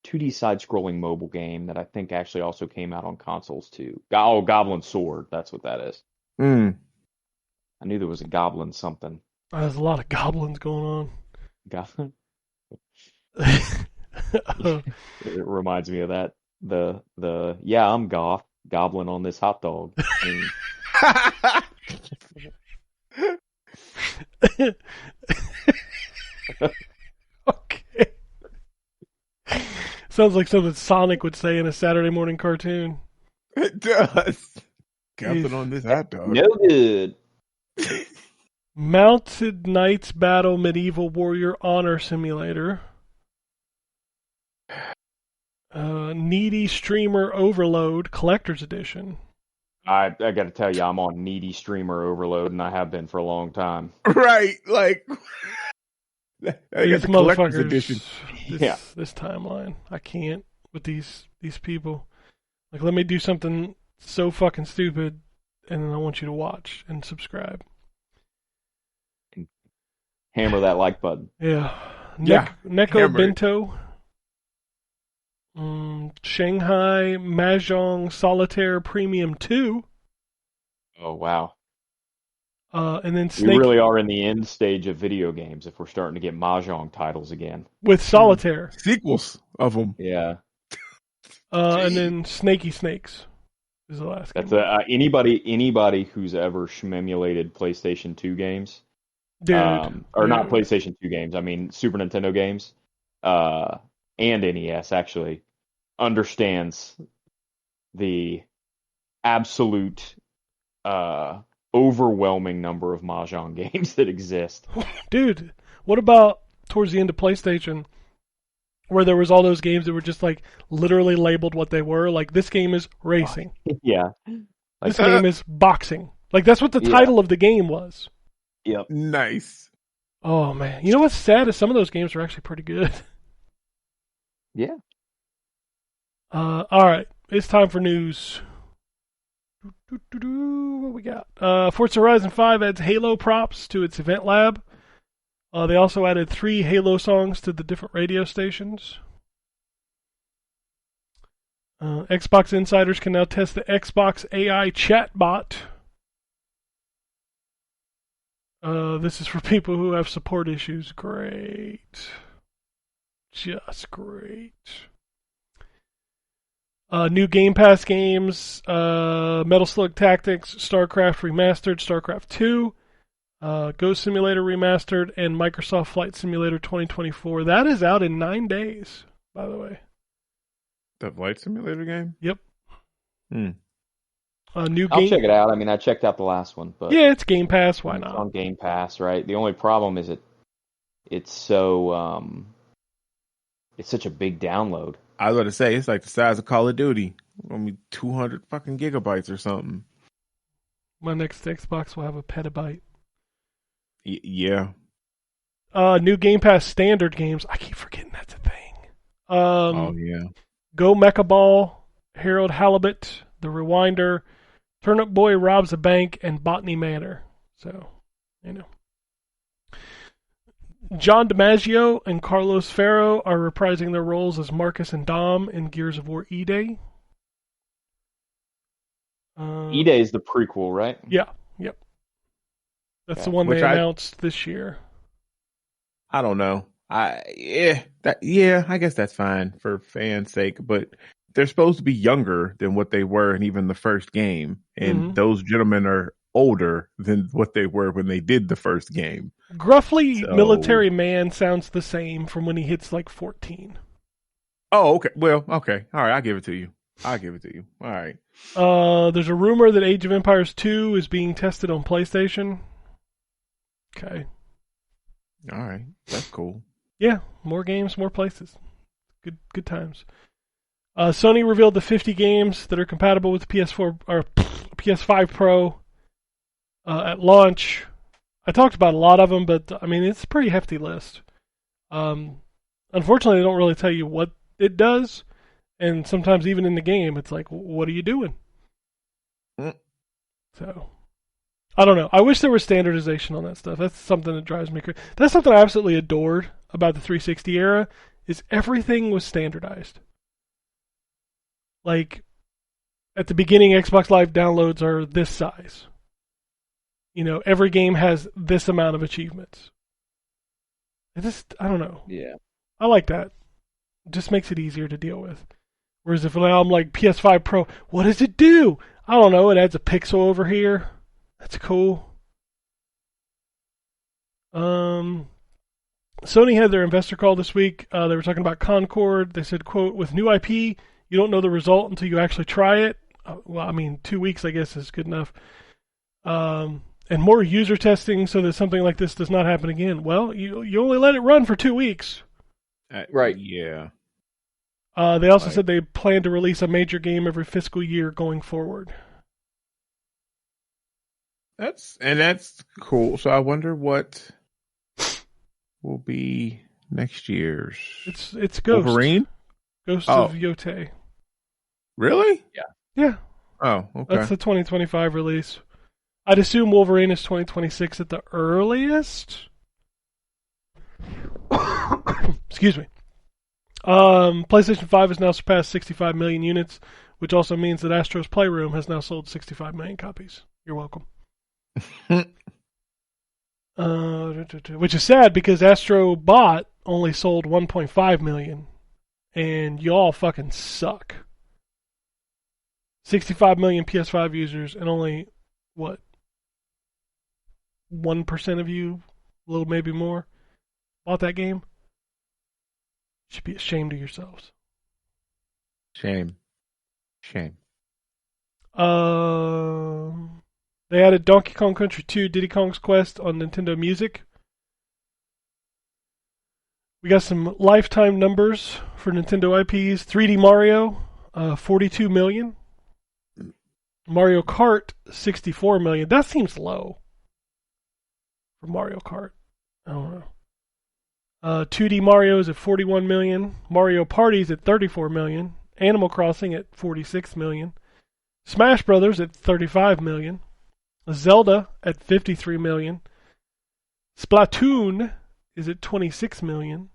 2D side-scrolling mobile game that I think actually also came out on consoles too? Oh, Goblin Sword. That's what that is. I knew there was a goblin something. There's a lot of goblins going on. Goblin. It reminds me of that. The yeah, I'm goblin on this hot dog. Sounds like something Sonic would say in a Saturday morning cartoon. It does. Camping Jeez. on this hot dog. No good. Mounted Knights Battle Medieval Warrior Honor Simulator. Needy Streamer Overload Collector's Edition. I got to tell you, I'm on needy streamer overload, and I have been for a long time. Right, like I got These the collector's motherfuckers. edition. This timeline. I can't with these people. Like, let me do something so fucking stupid, and then I want you to watch and subscribe. Hammer that like button. Yeah. Yeah, Neko hammer it. Bento. Shanghai Mahjong Solitaire Premium 2. Oh, wow. And then We Snake really are in the end stage of video games if we're starting to get Mahjong titles again. with Solitaire. Sequels of them. Yeah. And then Snaky Snakes is the last That's game. anybody who's ever shmemulated PlayStation 2 games. Dude. Or not dude. PlayStation 2 games, I mean Super Nintendo games. And NES actually understands the absolute overwhelming number of Mahjong games that exist. Dude, what about towards the end of PlayStation where there was all those games that were just like literally labeled what they were? Like, this game is racing. Yeah. This game is boxing. Like, that's what the title of the game was. Yep. Nice. Oh, man. You know what's sad is some of those games are actually pretty good. Yeah. All right. It's time for news. What we got? Forza Horizon 5 adds Halo props to its event lab. They also added 3 Halo songs to the different radio stations. Xbox insiders can now test the Xbox AI chatbot. This is for people who have support issues. Great. Just great. New Game Pass games, Metal Slug Tactics, StarCraft Remastered, StarCraft 2, Ghost Simulator Remastered, and Microsoft Flight Simulator 2024. That is out in 9 days, by the way. The Flight Simulator game? Yep. Hmm. New I'll game. check it out. I mean, I checked out the last one, but Yeah, it's Game Pass. Why it's not? on Game Pass, right? The only problem is it's so it's such a big download. I was about to say, it's like the size of Call of Duty. Only 200 fucking gigabytes or something. My next Xbox will have a petabyte. Yeah. New Game Pass standard games. I keep forgetting that's a thing. Oh, yeah. Go Mecha Ball, Harold Halibut, The Rewinder, Turnip Boy Robs a Bank, and Botany Manor. So, you know. John DiMaggio and Carlos Ferro are reprising their roles as Marcus and Dom in Gears of War E-Day. E-Day is the prequel, right? Yeah, yep. That's Yeah. the one Which they announced this year. I don't know. I guess that's fine for fans' sake, but they're supposed to be younger than what they were in even the first game, and those gentlemen are older than what they were when they did the first game. Gruffly So- Military Man sounds the same from when he hits like 14. Oh, okay. Well, okay. All right, I'll give it to you. All right. There's a rumor that Age of Empires 2 is being tested on PlayStation. Okay. All right. That's cool. Yeah, more games, more places. Good times. Sony revealed the 50 games that are compatible with PS4 or PS5 Pro at launch. I talked about a lot of them, but I mean, it's a pretty hefty list. Unfortunately, they don't really tell you what it does, and sometimes even in the game, it's like, what are you doing? So, I don't know. I wish there was standardization on that stuff. That's something that drives me crazy. That's something I absolutely adored about the 360 era, is everything was standardized. Like, at the beginning, Xbox Live downloads are this size. You know, every game has this amount of achievements. I don't know. Yeah. I like that. It just makes it easier to deal with. Whereas if now I'm like PS5 Pro, what does it do? I don't know. It adds a pixel over here. That's cool. Sony had their investor call this week. They were talking about Concord. They said, quote, with new IP, you don't know the result until you actually try it. Well, I mean, 2 weeks, I guess, is good enough. And more user testing so that something like this does not happen again. Well, you only let it run for 2 weeks. Right. Yeah. They also said they plan to release a major game every fiscal year going forward. That's cool. So I wonder what will be next year's. It's Ghost. Wolverine? Ghost of Yote. Really? Yeah. Oh, okay. That's the 2025 release. I'd assume Wolverine is 2026 at the earliest. Excuse me. PlayStation 5 has now surpassed 65 million units, which also means that Astro's Playroom has now sold 65 million copies. You're welcome. Which is sad because Astro Bot only sold 1.5 million, and y'all fucking suck. 65 million PS5 users, and only, what, 1% of you, a little maybe more, bought that game? You should be ashamed of yourselves. Shame. They added Donkey Kong Country 2 Diddy Kong's Quest on Nintendo Music. We got some lifetime numbers for Nintendo IPs. 3D Mario, 42 million. Mario Kart, 64 million. That seems low for Mario Kart. I don't know. 2D Mario is at 41 million. Mario Party is at 34 million. Animal Crossing at 46 million. Smash Brothers at 35 million. Zelda at 53 million. Splatoon is at 26 million.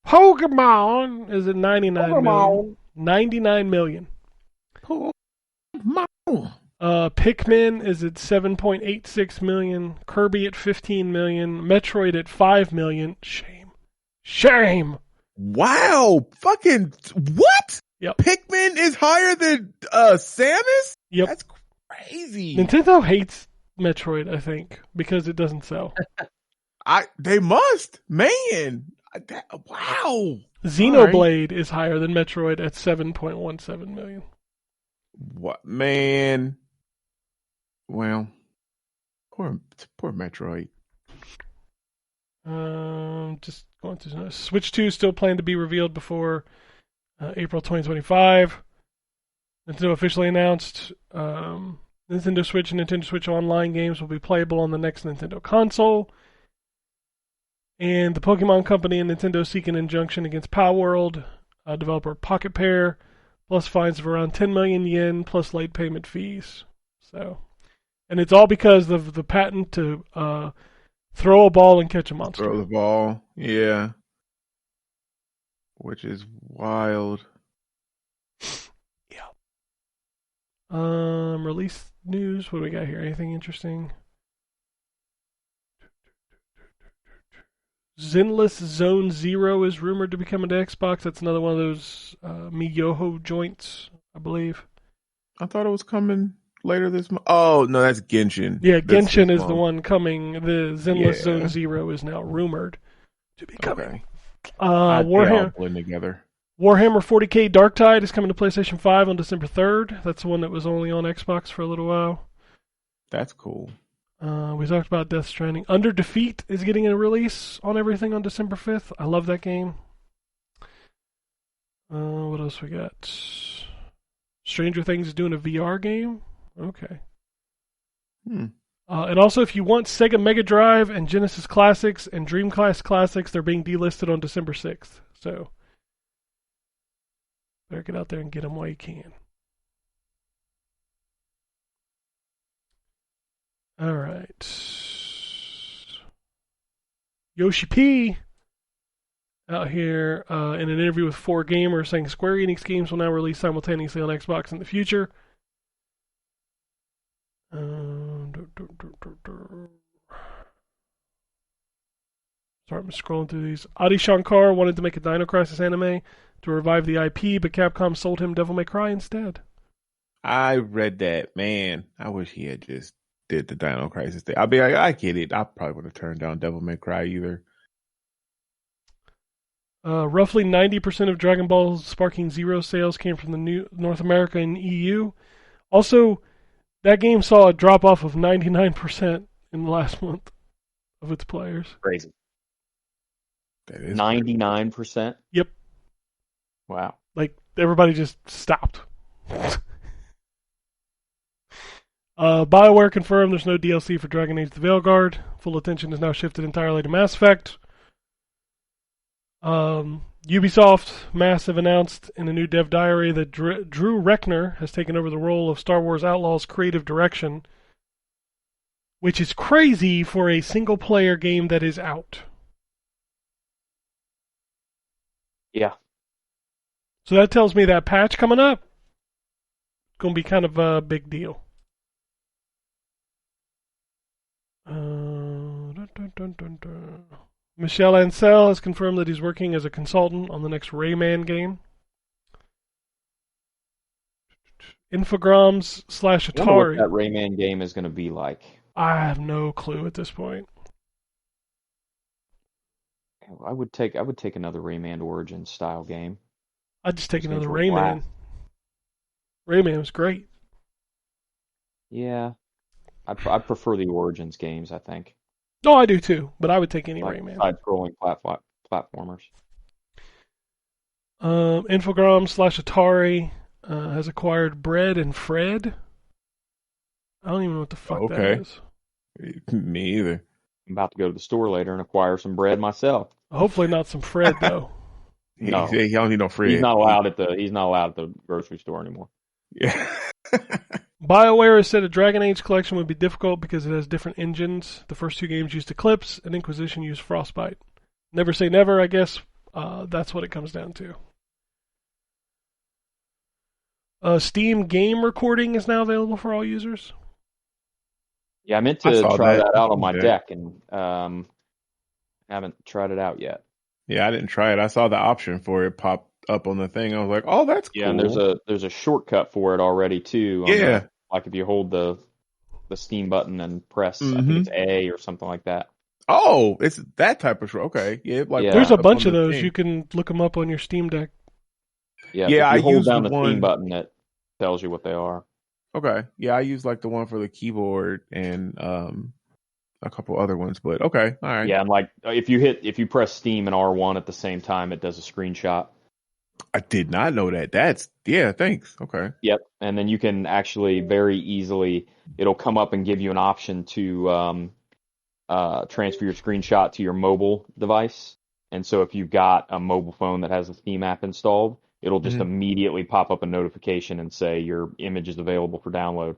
Pokemon is at 99 million. 99 million. Pikmin is at 7.86 million. Kirby at 15 million. Metroid at 5 million. Shame. Wow. Fucking what? Yep. Pikmin is higher than Samus? Yep. That's crazy. Nintendo hates Metroid, I think, because it doesn't sell. They must. Man. Wow. Xenoblade is higher than Metroid at 7.17 million. What, man? Well, poor Metroid. Just going through. Switch 2 is still planned to be revealed before April 2025. Nintendo officially announced Nintendo Switch and Nintendo Switch Online games will be playable on the next Nintendo console. And the Pokemon Company and Nintendo seek an injunction against Palworld, developer Pocket Pair, plus fines of around 10 million yen, plus late payment fees. And it's all because of the patent to throw a ball and catch a monster. Throw the ball, yeah. Which is wild. Yeah. Release news. What do we got here? Anything interesting? Zenless Zone Zero is rumored to be coming to Xbox. That's another one of those Miyoho joints, I believe. I thought it was coming later this month. Oh, no, that's Genshin. Yeah, Genshin is the one coming. The Zenless Zone Zero is now rumored to be coming. Okay. Warhammer blend together. Warhammer 40k Darktide is coming to PlayStation 5 on December 3rd. That's the one that was only on Xbox for a little while. That's cool. We talked about Death Stranding. Under Defeat is getting a release on everything on December 5th. I love that game. What else we got? Stranger Things is doing a VR game. Okay. And also, if you want Sega Mega Drive and Genesis Classics and Dreamcast Classics, they're being delisted on December 6th. So, better get out there and get them while you can. All right. Yoshi P out here in an interview with 4Gamer saying Square Enix games will now release simultaneously on Xbox in the future. Sorry, I'm scrolling through these. Adi Shankar wanted to make a Dino Crisis anime to revive the IP, but Capcom sold him Devil May Cry instead. I read that. Man, I wish he had just did the Dino Crisis thing. I'll be like, I get it. I probably would have turned down Devil May Cry either. Roughly 90% of Dragon Ball Sparking Zero sales came from the new North America and EU. Also, that game saw a drop off of 99% in the last month of its players. Crazy. That is 99%. Yep. Wow. Like everybody just stopped. BioWare confirmed there's no DLC for Dragon Age: The Veilguard. Full attention is now shifted entirely to Mass Effect. Ubisoft Massive announced in a new dev diary that Drew Reckner has taken over the role of Star Wars Outlaws creative direction, which is crazy for a single-player game that is out. Yeah. So that tells me that patch coming up is going to be kind of a big deal. Michel Ancel has confirmed that he's working as a consultant on the next Rayman game. Infogrames / I wonder what Atari. that Rayman game is going to be like. I have no clue at this point. I would take another Rayman Origins style game. I'd just take Those another games were Rayman. Rayman was great. Yeah, I prefer the Origins games. I think No, I do too, but I would take any like Rayman. side-scrolling platformers. Infogrames / Atari has acquired Bread and Fred. I don't even know what the fuck that Okay. is. Me either. I'm about to go to the store later and acquire some bread myself. Hopefully not some Fred though. No. He don't need no Fred. He's not allowed at the grocery store anymore. Yeah. BioWare has said a Dragon Age collection would be difficult because it has different engines. The first two games used Eclipse, and Inquisition used Frostbite. Never say never, I guess. That's what it comes down to. Steam game recording is now available for all users. Yeah, I meant I to saw try that. that out on my Yeah. deck, and haven't tried it out yet. Yeah, I didn't try it. I saw the option for it pop up on the thing. I was like, oh, that's cool. Yeah, and there's a shortcut for it already too. Yeah. Like if you hold the Steam button and press, I Mhm. think it's A or something like that. Oh, it's that type of okay. Yeah, like Yeah. There's a up bunch on of the those. thing. You can look them up on your Steam Deck. Yeah, Yeah, if I you hold use down the the one- Steam button, it tells you what they are. Okay. Yeah, I use like the one for the keyboard and a couple other ones, but okay. All right. Yeah, and like if you press Steam and R1 at the same time, it does a screenshot. I did not know that. Thanks. Okay. Yep, and then you can actually very easily, it'll come up and give you an option to transfer your screenshot to your mobile device. And so if you've got a mobile phone that has a Steam app installed, it'll just Mhm. immediately pop up a notification and say your image is available for download.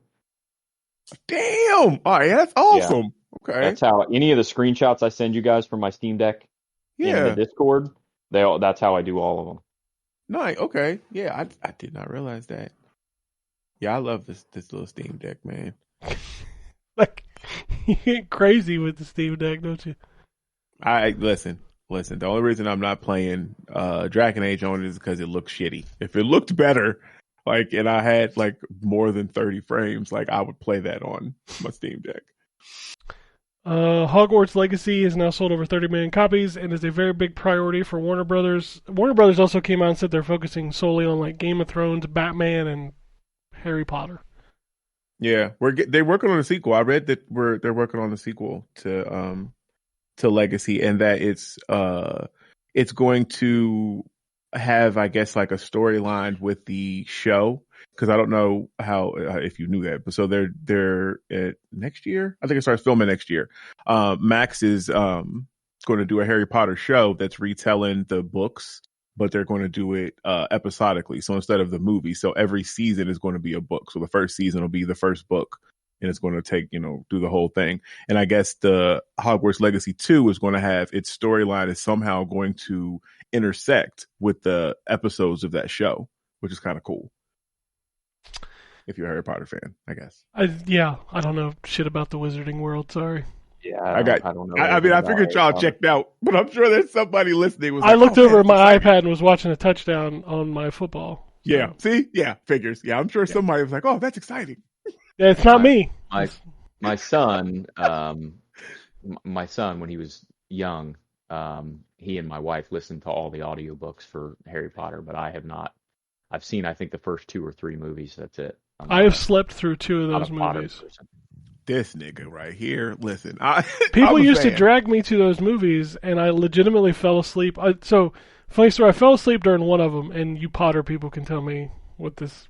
Damn. All right, that's awesome. Okay. That's how any of the screenshots I send you guys from my Steam Deck in the Yeah. Discord, that's how I do all of them. Nice. Okay. Yeah, I did not realize that. Yeah, I love this little Steam Deck, man. Like, you get crazy with the Steam Deck, don't you? I listen. The only reason I'm not playing Dragon Age on it is because it looks shitty. If it looked better, like, and I had like more than 30 frames, like I would play that on my Steam Deck. Hogwarts Legacy has now sold over 30 million copies and is a very big priority for Warner Brothers. Warner Brothers also came out and said they're focusing solely on like Game of Thrones, Batman, and Harry Potter. Yeah, they're working on a sequel. I read that they're working on a sequel to Legacy, and that it's going to have, I guess, like a storyline with the show. Because I don't know how if you knew that, but so they're next year. I think it starts filming next year. Max is going to do a Harry Potter show that's retelling the books, but they're going to do it episodically. So instead of the movie, so every season is going to be a book. So the first season will be the first book, and it's going to take do the whole thing. And I guess the Hogwarts Legacy 2 is going to have its storyline is somehow going to intersect with the episodes of that show, which is kind of cool. If you're a Harry Potter fan, I guess. I don't know shit about the wizarding world. Sorry. Yeah, I don't know. I mean, I figured y'all checked out, but I'm sure there's somebody listening. Who was I like, looked "Oh, over man, at my that's exciting." iPad and was watching a touchdown on my football. So. Yeah. See? Yeah. Figures. Yeah. I'm sure somebody was like, oh, that's exciting. Yeah, it's not me. My son, when he was young, he and my wife listen to all the audiobooks for Harry Potter, but I have not. I've seen, I think, the first 2 or 3 movies. That's it. I have slept through 2 of not those a Potter movies. person. This nigga right here. Listen, People I'm a used to fan. drag me to those movies, and I legitimately fell asleep. So, funny story, I fell asleep during one of them, and you Potter people can tell me what this.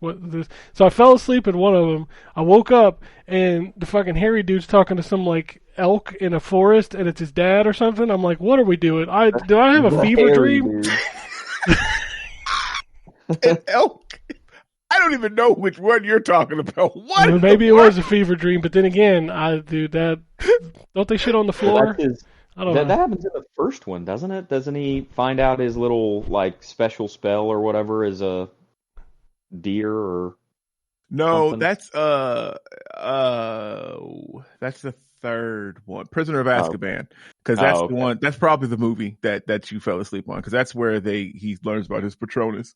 So I fell asleep in one of them. I woke up, and the fucking Harry dude's talking to some like elk in a forest, and it's his dad or something. I'm like, what are we doing? Do I have a fever Harry, dream? dude. An elk. I don't even know which one you're talking about. What? Well, maybe it was a fever dream, but then again, that don't they shit on the floor? I don't know. That happens in the first one, doesn't it? Doesn't he find out his little like special spell or whatever is a deer or No, something? that's the third one, Prisoner of Azkaban, because that's okay. the one. That's probably the movie that you fell asleep on, because that's where he learns about his Patronus,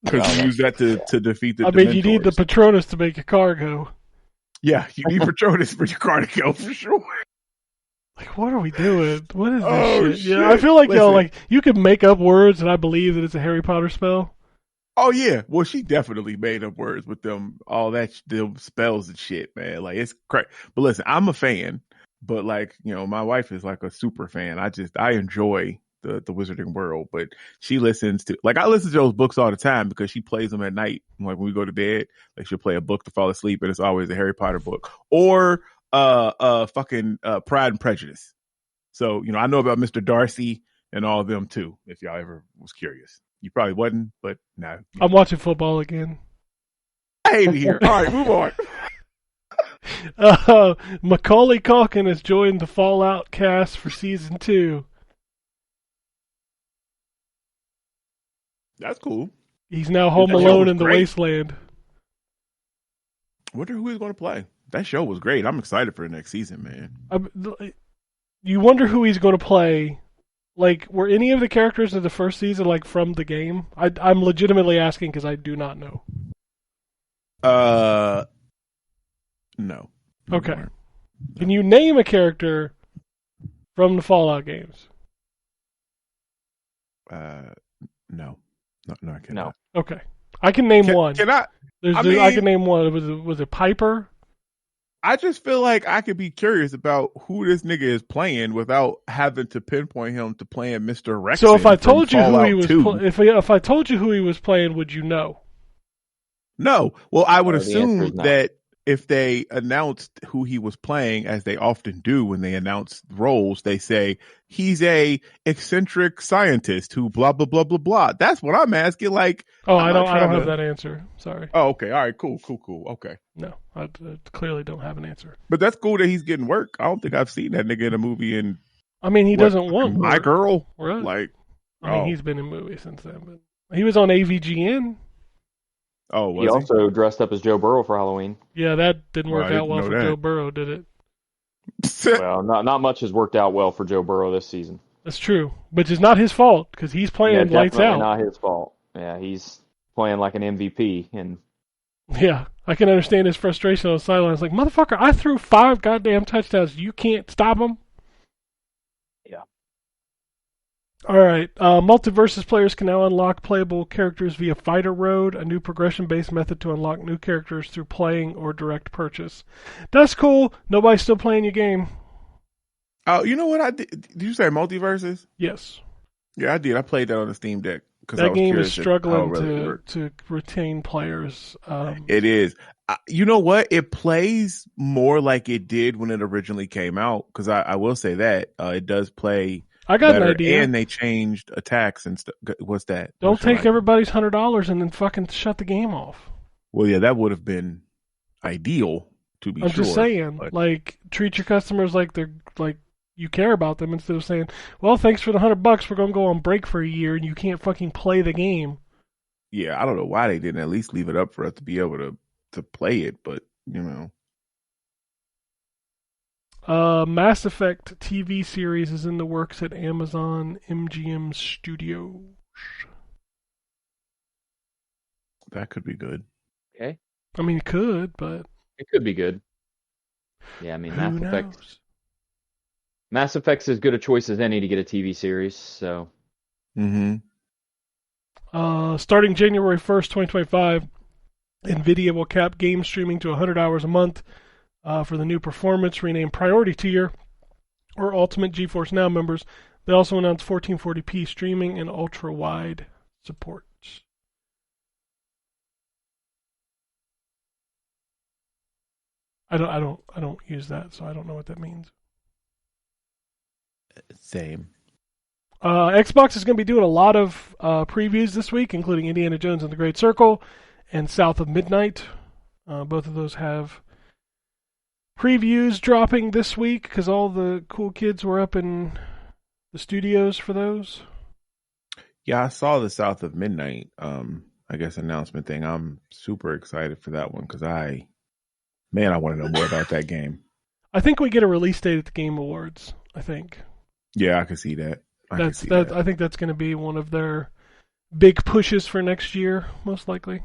because he used that to defeat the. I mean, you need the Dementors. Patronus to make a car go. Yeah, you need Patronus for your car to go for sure. Like, what are we doing? What is this Oh, shit? Yeah, I feel like Listen. like you could make up words, and I believe that it's a Harry Potter spell. Oh yeah, well she definitely made up words with them, all that them spells and shit, man. Like it's crazy. But listen, I'm a fan, but like my wife is like a super fan. I enjoy the Wizarding World, but she listens to I listen to those books all the time because she plays them at night. Like when we go to bed, like she'll play a book to fall asleep, and it's always a Harry Potter book or fucking Pride and Prejudice. So I know about Mr. Darcy and all of them too. If y'all ever was curious. You probably wasn't, but no. I'm watching football again. I hate it here. All right, move on. Macaulay Culkin has joined the Fallout cast for season 2. That's cool. He's now home That show alone was in the great. wasteland. Wonder who he's going to play. That show was great. I'm excited for the next season, man. You wonder who he's going to play. Like, were any of the characters of the first season like from the game? I'm legitimately asking because I do not know. No. Okay. Can you name a character from the Fallout games? No, I cannot. No. Okay, I can name one. Can I? I can name one. Was it Piper? I just feel like I could be curious about who this nigga is playing without having to pinpoint him to playing Mr. Rex. So if I told you who he was, 2. if I told you who he was playing, would you know? No. Well, I would The answer is assume no. that if they announced who he was playing, as they often do when they announce roles, they say he's a eccentric scientist who blah blah blah blah blah. That's what I'm asking. Like, Oh, I'm I don't not have that answer. Sorry. Oh, okay. All right. Cool. Okay. No, I clearly don't have an answer. But that's cool that he's getting work. I don't think I've seen that nigga in a movie in. I mean, he doesn't want My work. Girl. Right. Like, I mean, he's been in movies since then, but he was on AVGN. Oh, was He also dressed up as Joe Burrow for Halloween. Yeah, that didn't Well, work I out didn't well know for that. Joe Burrow, did it? Well, not much has worked out well for Joe Burrow this season. That's true, which is not his fault because he's playing lights definitely out. not his fault. Yeah, he's playing like an MVP, and Yeah, I can understand his frustration on the sidelines. Like, motherfucker, I threw 5 goddamn touchdowns. You can't stop them? yeah. All right. Multiversus players can now unlock playable characters via Fighter Road, a new progression-based method to unlock new characters through playing or direct purchase. That's cool. Nobody's still playing your game. Oh, you know what I did? Did you say Multiverses? Yes. Yeah, I did. I played that on the Steam Deck. That game is struggling to retain players. It is. You know what? It plays more like it did when it originally came out. Because I will say that it does play. I got better, an idea. and they changed attacks and stuff. What's that? Don't take everybody's $100 and then fucking shut the game off. Well, yeah, that would have been ideal. To be I'm sure, just saying, but... like, treat your customers like they're like you care about them instead of saying, "Well, thanks for the $100. We're gonna go on break for a year and you can't fucking play the game." Yeah, I don't know why they didn't at least leave it up for us to be able to play it, but you know. Mass Effect TV series is in the works at Amazon MGM Studios. That could be good. Okay. I mean, it could, but It could be good. Yeah, I mean, who Mass Effect. knows? Mass Effect's as good a choice as any to get a TV series. So. Mm-hmm. Starting January 1st, 2025, NVIDIA will cap game streaming to 100 hours a month for the new performance renamed Priority Tier or Ultimate GeForce Now members. They also announced 1440p streaming and ultra-wide support. I don't use that, so I don't know what that means. Same. Xbox is going to be doing a lot of previews this week, including Indiana Jones and the Great Circle and South of Midnight. Both of those have previews dropping this week because all the cool kids were up in the studios for those. Yeah, I saw the South of Midnight, I guess, announcement thing. I'm super excited for that one because I want to know more about that game. I think we get a release date at the Game Awards. I think. Yeah, I can see that. I think that's going to be one of their big pushes for next year, most likely.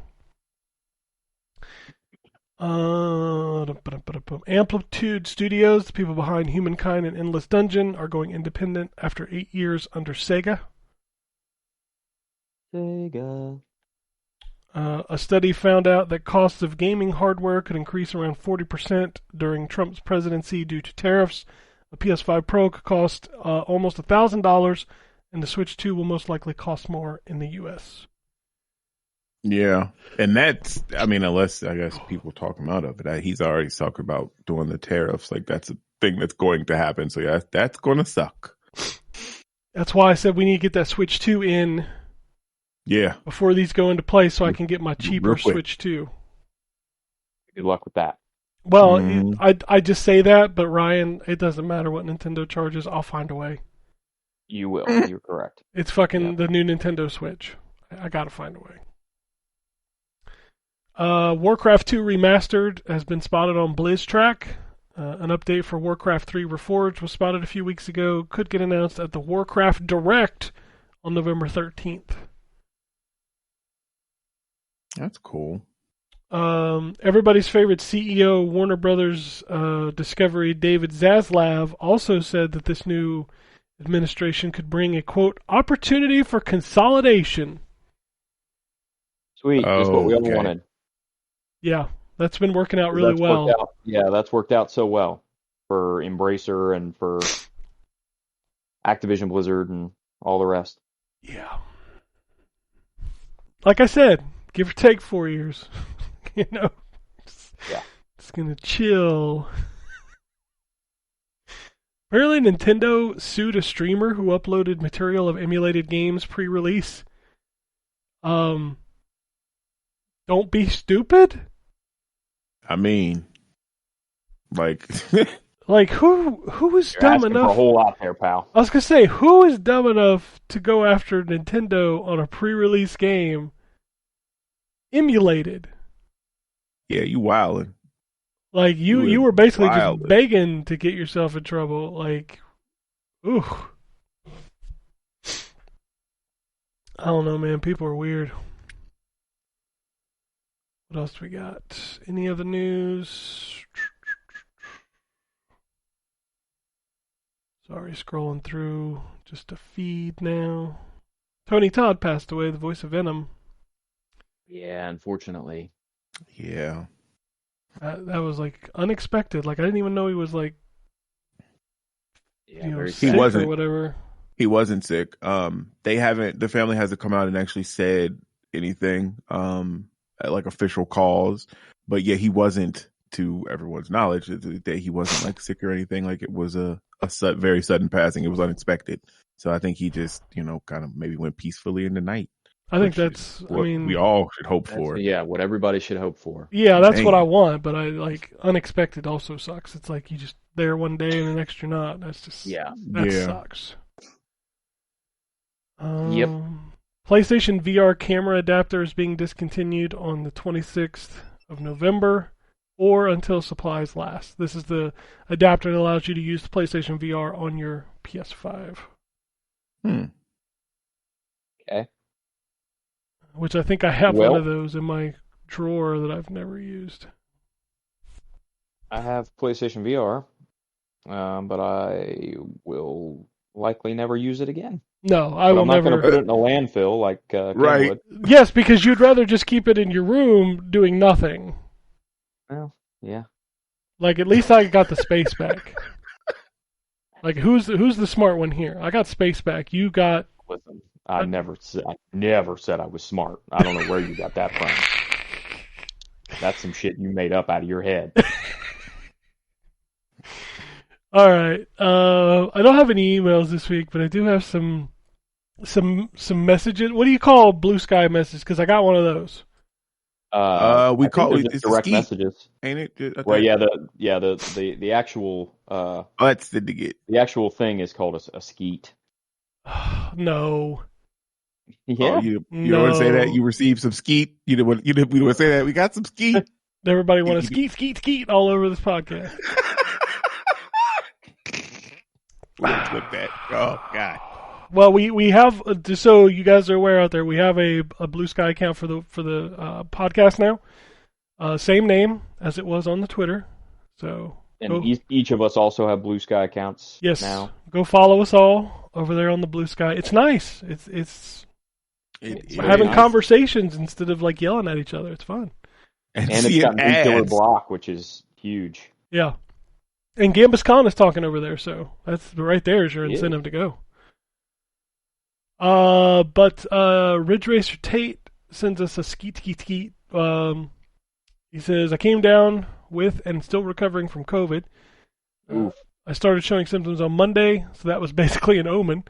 Amplitude Studios, the people behind Humankind and Endless Dungeon, are going independent after 8 years under Sega. A study found out that costs of gaming hardware could increase around 40% during Trump's presidency due to tariffs. The PS5 Pro could cost almost $1,000, and the Switch 2 will most likely cost more in the U.S. Yeah, and that's, I mean, unless, I guess, people talk him out of it. He's already talking about doing the tariffs. Like, that's a thing that's going to happen. So, yeah, that's going to suck. That's why I said we need to get that Switch 2 in. Yeah. Before these go into play so I can get my cheaper Switch 2. Good luck with that. Well, I just say that, but Ryan, it doesn't matter what Nintendo charges. I'll find a way. You will. You're correct. It's fucking the new Nintendo Switch. I gotta find a way. Warcraft 2 Remastered has been spotted on BlizzTrack. An update for Warcraft 3 Reforged was spotted a few weeks ago. Could get announced at the Warcraft Direct on November 13th. That's cool. Everybody's favorite CEO, Warner Brothers Discovery, David Zaslav, also said that this new administration could bring a, quote, opportunity for consolidation. Sweet. Just what we all wanted. Yeah, that's been working out really well. That's worked out so well for Embracer and for Activision Blizzard and all the rest. Yeah. Like I said, give or take 4 years. You know? It's going to chill. Apparently Nintendo sued a streamer who uploaded material of emulated games pre-release. Don't be stupid? I mean, like... like, who is You're dumb asking enough... for a whole lot there, pal. I was going to say, who is dumb enough to go after Nintendo on a pre-release game emulated? Yeah, you wildin'. Like, you were basically just begging to get yourself in trouble. Like, ooh. I don't know, man. People are weird. What else do we got? Any other news? Sorry, scrolling through just a feed now. Tony Todd passed away, the voice of Venom. Yeah, unfortunately. Yeah. That was like unexpected. Like I didn't even know he was like, sick he wasn't, or whatever. He wasn't sick. The family hasn't come out and actually said anything, like official cause. But yeah, he wasn't, to everyone's knowledge, that he wasn't like sick or anything. Like it was a very sudden passing. It was unexpected. So I think he just, kind of maybe went peacefully in the night. I think that's what we all should hope for. Yeah, what everybody should hope for. Yeah, that's what I want, but I like unexpected also sucks. It's like you just there one day and the next you're not. That's just that sucks. Yep. PlayStation VR camera adapter is being discontinued on the 26th of November or until supplies last. This is the adapter that allows you to use the PlayStation VR on your PS5. Okay. Which I think I have one of those in my drawer that I've never used. I have PlayStation VR, but I will likely never use it again. No, I But will I'm not going never. to put it in a landfill like Ken Right. would. Yes, because you'd rather just keep it in your room doing nothing. Well, yeah. Like, at least I got the space back. Like, who's the smart one here? I got space back. You got. Listen, I never said I was smart. I don't know where you got that from. That's some shit you made up out of your head. All right. I don't have any emails this week, but I do have some messages. What do you call Blue Sky messages? Because I got one of those. We call it just direct skeet, messages. ain't it? Okay. Well, the actual that's the get. the actual thing is called a skeet. No. Yeah. Oh, you don't want to say that? No. You received some skeet? You don't want to say that? We got some skeet. Everybody want to skeet all over this podcast. Let's look that. Oh, God. Well, we have, just so you guys are aware out there, we have a Blue Sky account for the podcast now. Same name as it was on the Twitter. So And each of us also have Blue Sky accounts yes, now. go follow us all over there on the Blue Sky. It's nice. It's having nice. Conversations instead of like yelling at each other. It's fun. And it's got nuclear block, which is huge. Yeah. And Gambus Khan is talking over there, so that's right there is your incentive to go. But Ridge Racer Tate sends us a skeet. He says, I came down with and still recovering from COVID. I started showing symptoms on Monday, so that was basically an omen.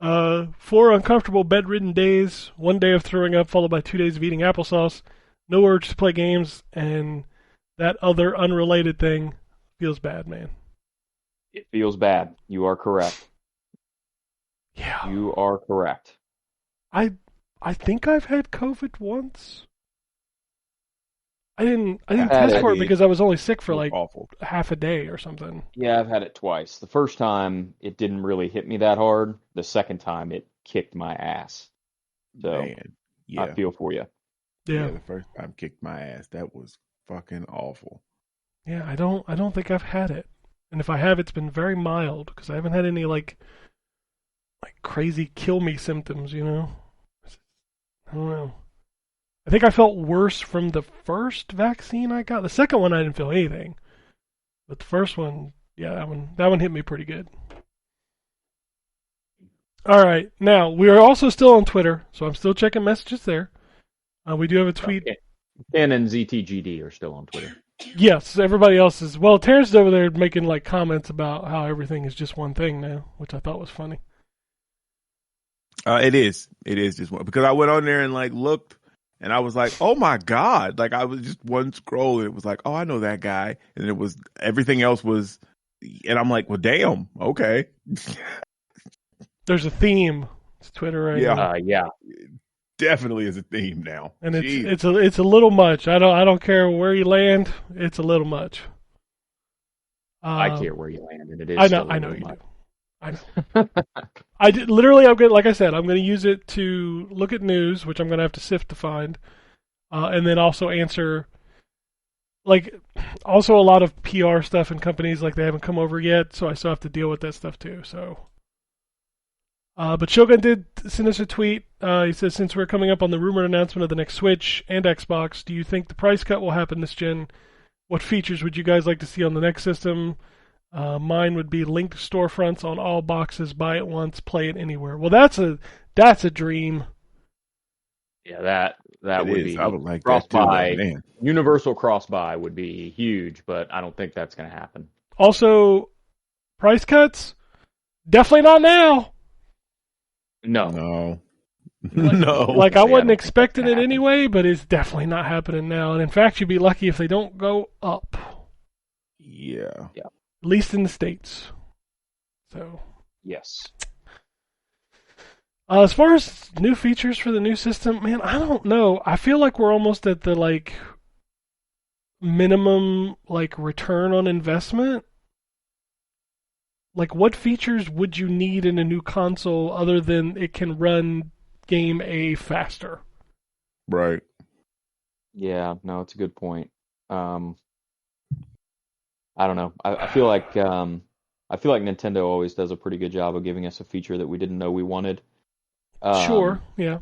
4 uncomfortable bedridden days, 1 day of throwing up, followed by 2 days of eating applesauce, no urge to play games, and that other unrelated thing feels bad, man. It feels bad. You are correct. Yeah. You are correct. I think I've had COVID once. I didn't test for it because I was only sick for like half a day or something. Yeah, I've had it twice. The first time it didn't really hit me that hard. The second time it kicked my ass. So Man, yeah. I feel for you. Yeah. The first time kicked my ass. That was fucking awful. Yeah, I don't think I've had it. And if I have, it's been very mild because I haven't had any like crazy kill me symptoms, you know? I don't know. I think I felt worse from the first vaccine I got. The second one I didn't feel anything. But the first one, yeah, that one hit me pretty good. All right. Now, we are also still on Twitter, so I'm still checking messages there. We do have a tweet. Ken and ZTGD are still on Twitter. Yes, everybody else is. Well, Terrence is over there making like comments about how everything is just one thing now, which I thought was funny. It is just one because I went on there and like looked, and I was like, oh my God! Like I was just one scroll, and it was like, oh, I know that guy, and it was everything else was, and I'm like, well, damn, okay. There's a theme. It's Twitter right now. Yeah. Definitely is a theme now, and it's a little much. I don't care where you land. It's a little much. I care where you land, and it is. I know you do. I know. Literally, I'm gonna, like I said, I'm going to use it to look at news, which I'm going to have to sift to find, and then also answer, like, also a lot of PR stuff in companies like they haven't come over yet, so I still have to deal with that stuff too. So. But Shogun did send us a tweet. He says, since we're coming up on the rumored announcement of the next Switch and Xbox, do you think the price cut will happen this gen? What features would you guys like to see on the next system? Mine would be linked storefronts on all boxes, buy it once, play it anywhere. Well, that's a dream. Yeah, that would be. I would like cross-buy. That too, man. Universal cross-buy would be huge, but I don't think that's going to happen. Also, price cuts? Definitely not now. No. Like I wasn't expecting it anyway, but it's definitely not happening now. And in fact, you'd be lucky if they don't go up. Yeah. At least in the States. So. Yes. As far as new features for the new system, man, I don't know. I feel like we're almost at the like minimum like return on investment. Like, what features would you need in a new console other than it can run game A faster? Right. Yeah, no, it's a good point. I don't know. I feel like I feel like Nintendo always does a pretty good job of giving us a feature that we didn't know we wanted. Sure, yeah.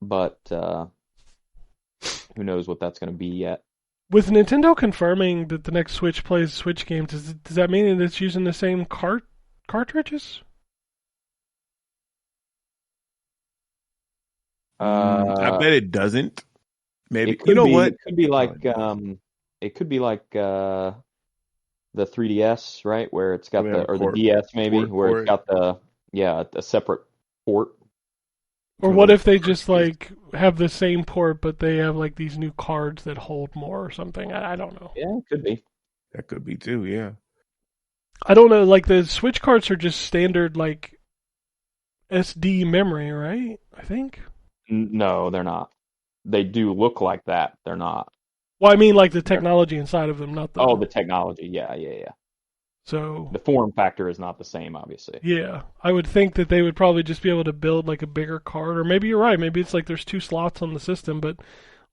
But who knows what that's going to be yet. With Nintendo confirming that the next Switch plays Switch games, does that mean that it's using the same cartridges? I bet it doesn't. Maybe It could what? It could be like it could be like the 3DS, right? Where it's got the DS maybe, where it's got a separate port. Or what if they just like have the same port, but they have like these new cards that hold more or something? I don't know. Yeah, it could be. That could be too. Yeah. I don't know. Like the Switch cards are just standard like SD memory, right? I think. No, they're not. They do look like that. They're not. Well, I mean like the technology inside of them, not the. Oh, the technology. Yeah. So the form factor is not the same, obviously. Yeah, I would think that they would probably just be able to build like a bigger card, or maybe you're right. Maybe it's like there's 2 slots on the system, but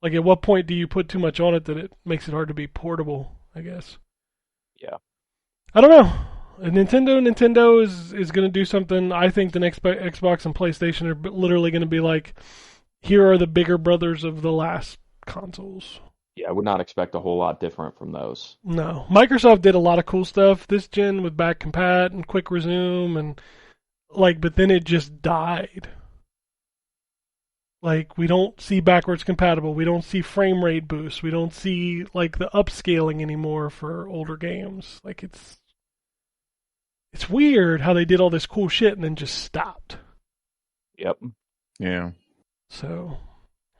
like at what point do you put too much on it that it makes it hard to be portable? I guess. Yeah. I don't know. Nintendo is going to do something. I think the next Xbox and PlayStation are literally going to be like, here are the bigger brothers of the last consoles. Yeah, I would not expect a whole lot different from those. No. Microsoft did a lot of cool stuff this gen with back compat and quick resume and like, but then it just died. Like, we don't see backwards compatible. We don't see frame rate boosts. We don't see like the upscaling anymore for older games. Like it's weird how they did all this cool shit and then just stopped. Yep. Yeah. So,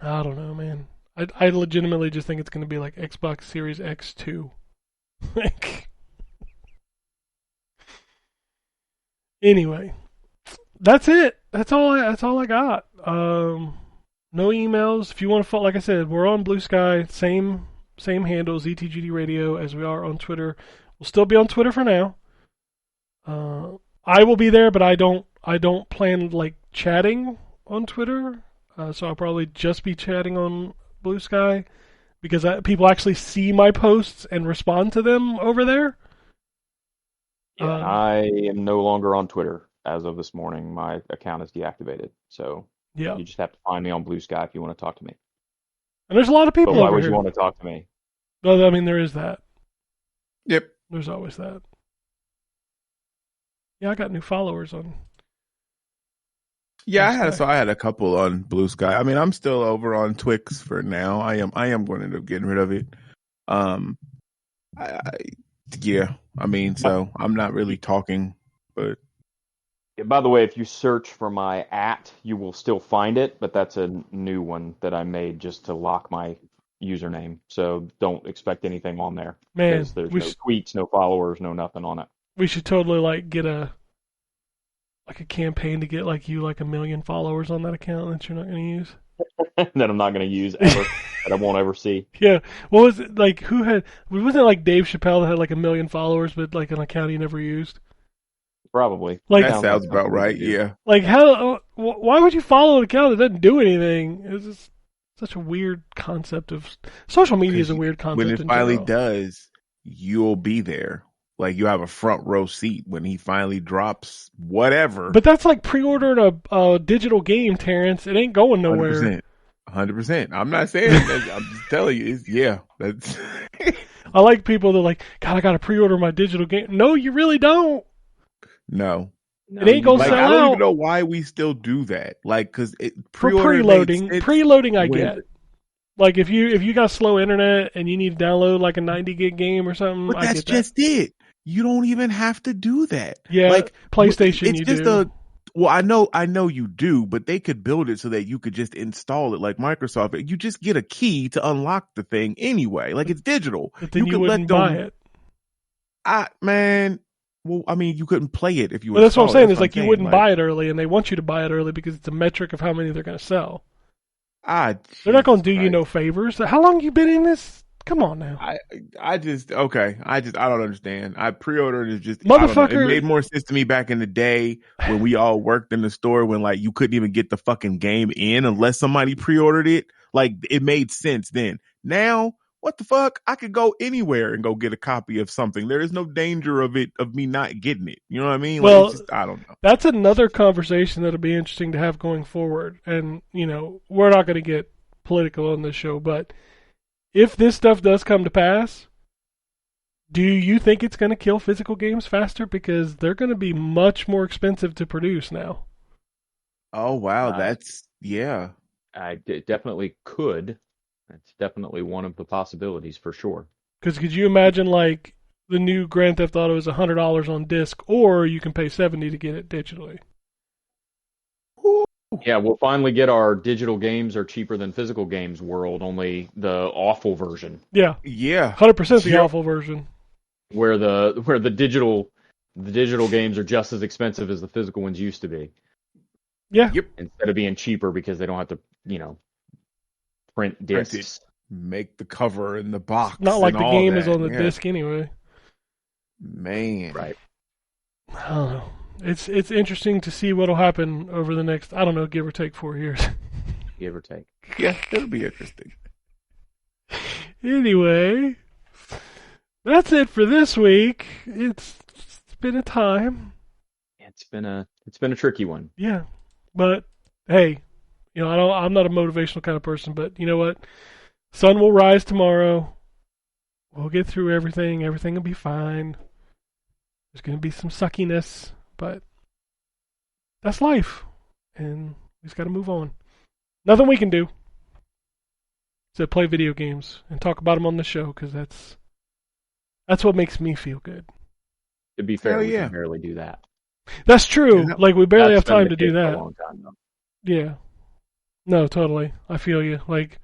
I don't know, man. I legitimately just think it's going to be like Xbox Series X2. Like, anyway, that's it. That's all I got. No emails. If you want to follow, like I said, we're on Blue Sky. Same handle, ZTGD Radio, as we are on Twitter. We'll still be on Twitter for now. I will be there, but I don't plan like chatting on Twitter. So I'll probably just be chatting on Blue Sky because people actually see my posts and respond to them over there. Yeah, I am no longer on Twitter as of this morning. My account is deactivated, so you just have to find me on Blue Sky if you want to talk to me. And there's a lot of people. But why over would here. You want to talk to me? Well, I mean, there is that. Yep. There's always that. Yeah, I got new followers on. Yeah, I had a couple on Blue Sky. I mean, I'm still over on Twix for now. I am going to end up getting rid of it. So I'm not really talking, but yeah, by the way, if you search for my you will still find it, but that's a new one that I made just to lock my username. So don't expect anything on there. Man, because there's no tweets, no followers, no nothing on it. We should totally like get a campaign to get like 1 million followers on that account that you're not going to use. That I'm not going to use ever. That I won't ever see. Yeah. What was it like? Wasn't it like Dave Chappelle that had like 1 million followers, but like an account he never used? Probably. Like that sounds about right. Yeah. Like how? Why would you follow an account that doesn't do anything? It's just such a weird concept of social media. Is a weird concept. When it finally does, you'll be there. Like you have a front row seat when he finally drops whatever. But that's like pre-ordering a digital game, Terrence. It ain't going nowhere. 100%. I'm not saying that. I'm just telling you. That's. I like people that are like, God, I got to pre-order my digital game. No, you really don't. No. It ain't gonna sell out. I don't even know why we still do that. Like, because for preloading, I get. Like if you got slow internet and you need to download like a 90 gig game or something, but that's just it. You don't even have to do that. Yeah, like PlayStation, it's you just do. Well, I know you do, but they could build it so that you could just install it like Microsoft. You just get a key to unlock the thing anyway. Like it's digital. But then you wouldn't buy it. Well, I mean, you couldn't play it if you. Well, that's what I'm saying. It's like you wouldn't buy it early, and they want you to buy it early because it's a metric of how many they're going to sell. They're not going to do you no favors. How long you been in this? Come on now. I don't understand. I pre-ordered is just motherfucker. It made more sense to me back in the day when we all worked in the store when like you couldn't even get the fucking game in unless somebody pre-ordered it. Like it made sense then. Now, what the fuck? I could go anywhere and go get a copy of something. There is no danger of me not getting it. You know what I mean? Like, Well, it's just, I don't know. That's another conversation that'll be interesting to have going forward. And, we're not going to get political on this show, but if this stuff does come to pass, do you think it's going to kill physical games faster? Because they're going to be much more expensive to produce now. Oh, wow. Yeah. It definitely could. That's definitely one of the possibilities for sure. Because could you imagine, like, the new Grand Theft Auto is $100 on disc, or you can pay $70 to get it digitally? Yeah, we'll finally get our digital games are cheaper than physical games world, only the awful version. Yeah. Yeah. 100% the awful version. Where the digital games are just as expensive as the physical ones used to be. Yeah. Yep. Instead of being cheaper because they don't have to, print discs. Make the cover and the box. Not like the game is on the yeah. disc anyway. Man. Right. I don't know. It's interesting to see what'll happen over the next, I don't know, give or take 4 years. Give or take. Yeah, it'll be interesting. Anyway, that's it for this week. It's been a time. It's been a tricky one. Yeah. But hey, I'm not a motivational kind of person, but you know what? Sun will rise tomorrow. We'll get through everything. Everything will be fine. There's going to be some suckiness, but that's life. And we just got to move on. Nothing we can do except play video games and talk about them on the show, because that's what makes me feel good. To be fair, Hell we yeah. can barely do that. That's true. Yeah. Like, we barely have That's been time the to do case for that. a long time, though. Yeah. No, totally. I feel you. Like,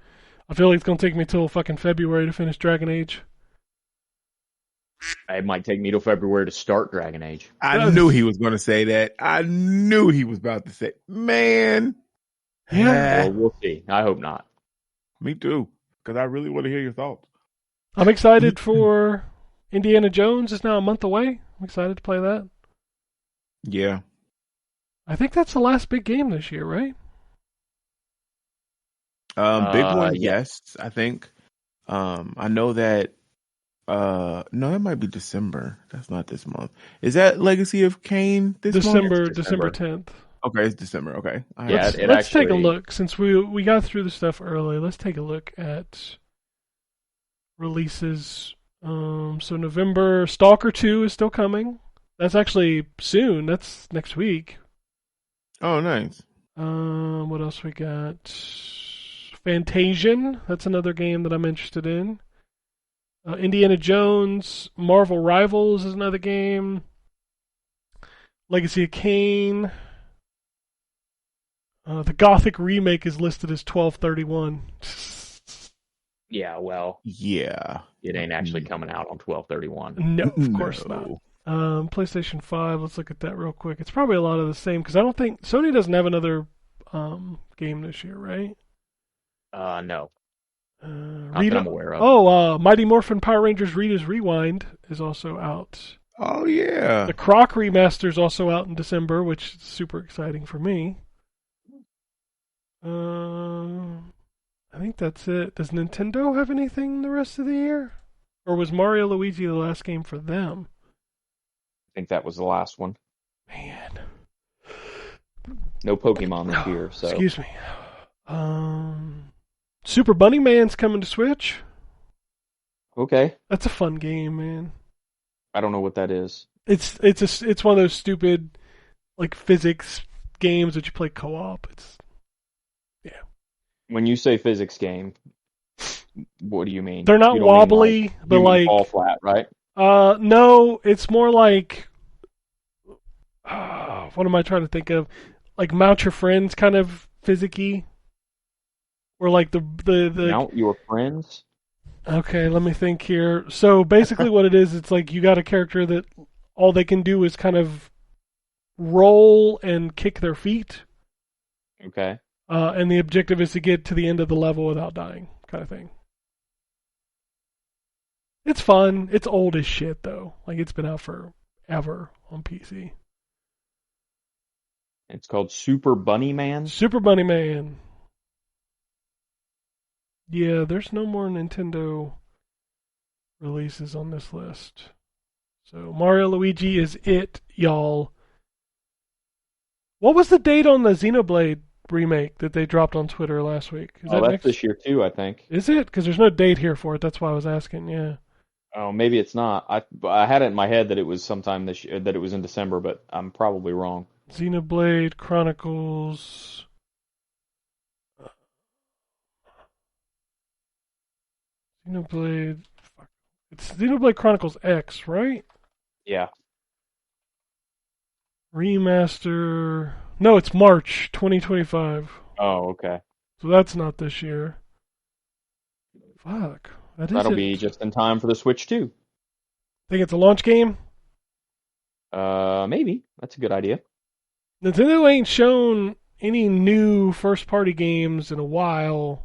I feel like it's going to take me till fucking February to finish Dragon Age. It might take me till February to start Dragon Age. I knew he was going to say that. I knew he was about to say, man. Yeah. Well, we'll see. I hope not. Me too, because I really want to hear your thoughts. I'm excited for Indiana Jones. Is now a month away. I'm excited to play that. Yeah. I think that's the last big game this year, right? Big one, yeah. yes, I think. I know that. No, that might be December. That's not this month. Is that Legacy of Kain this month? December 10th. Okay, it's December. Okay. Yeah, Let's take a look. Since we got through the stuff early, let's take a look at releases. So November, Stalker 2 is still coming. That's actually soon. That's next week. Oh, nice. What else we got? Fantasian. That's another game that I'm interested in. Indiana Jones. Marvel Rivals is another game. Legacy of Kain. The Gothic remake is listed as 12/31. Yeah, well, Yeah. it ain't actually coming out on 12/31. No, of course not. PlayStation 5, let's look at that real quick. It's probably a lot of the same, because I don't think Sony doesn't have another game this year, right? No. Not that I'm aware of. Oh, Mighty Morphin Power Rangers Rita's Rewind is also out. Oh, yeah. The Croc remaster is also out in December, which is super exciting for me. I think that's it. Does Nintendo have anything the rest of the year? Or was Mario Luigi the last game for them? I think that was the last one. Man. No Pokemon this year, so. Excuse me. Super Bunny Man's coming to Switch. Okay. That's a fun game, man. I don't know what that is. It's one of those stupid, like, physics games that you play co-op. When you say physics game, what do you mean? They're not You don't wobbly, mean but you mean like fall flat, right? No, it's more like what am I trying to think of? Like Mount Your Friends kind of physics-y. Or like the Mount Your Friends? Okay, let me think here. So basically what it is, it's like you got a character that all they can do is kind of roll and kick their feet. Okay. And the objective is to get to the end of the level without dying, kind of thing. It's fun. It's old as shit, though. Like, it's been out forever on PC. It's called Super Bunny Man? Super Bunny Man. Yeah, there's no more Nintendo releases on this list. So Mario Luigi is it, y'all. What was the date on the Xenoblade remake that they dropped on Twitter last week? Is that that's next? this year too, I think. Is it? Because there's no date here for it. That's why I was asking. Yeah. Oh, maybe it's not. I had it in my head that it was sometime this year, that it was in December, but I'm probably wrong. Xenoblade Chronicles. Xenoblade. Fuck. It's Xenoblade Chronicles X, right? Yeah. Remaster. No, it's March 2025. Oh, okay. So that's not this year. Fuck. That'll be just in time for the Switch too. Think it's a launch game? Maybe. That's a good idea. Nintendo ain't shown any new first-party games in a while.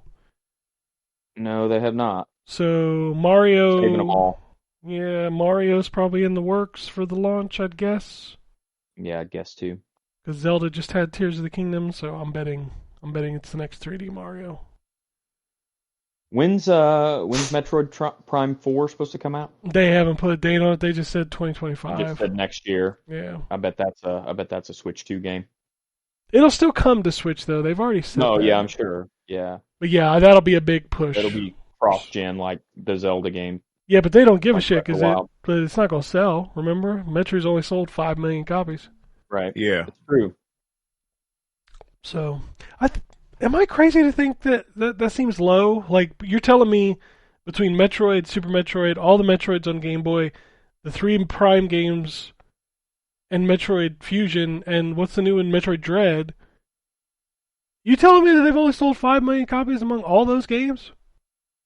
No, they have not. So Mario. Saving them all. Yeah, Mario's probably in the works for the launch, I'd guess. Yeah, I guess too. Because Zelda just had Tears of the Kingdom, so I'm betting it's the next 3D Mario. When's Metroid Prime 4 supposed to come out? They haven't put a date on it. They just said 2025. They just said next year. Yeah. I bet that's a Switch 2 game. It'll still come to Switch though. They've already said. No, that. yeah, I'm sure. Yeah. But yeah, that'll be a big push. It'll be cross-gen like the Zelda game. Yeah, but they don't give a shit But it's not going to sell. Remember, Metroid's only sold 5 million copies. Right. Yeah. It's true. So, am I crazy to think that seems low? Like, you're telling me between Metroid, Super Metroid, all the Metroids on Game Boy, the 3 Prime games, and Metroid Fusion, and what's the new one, Metroid Dread, you telling me that they've only sold 5 million copies among all those games?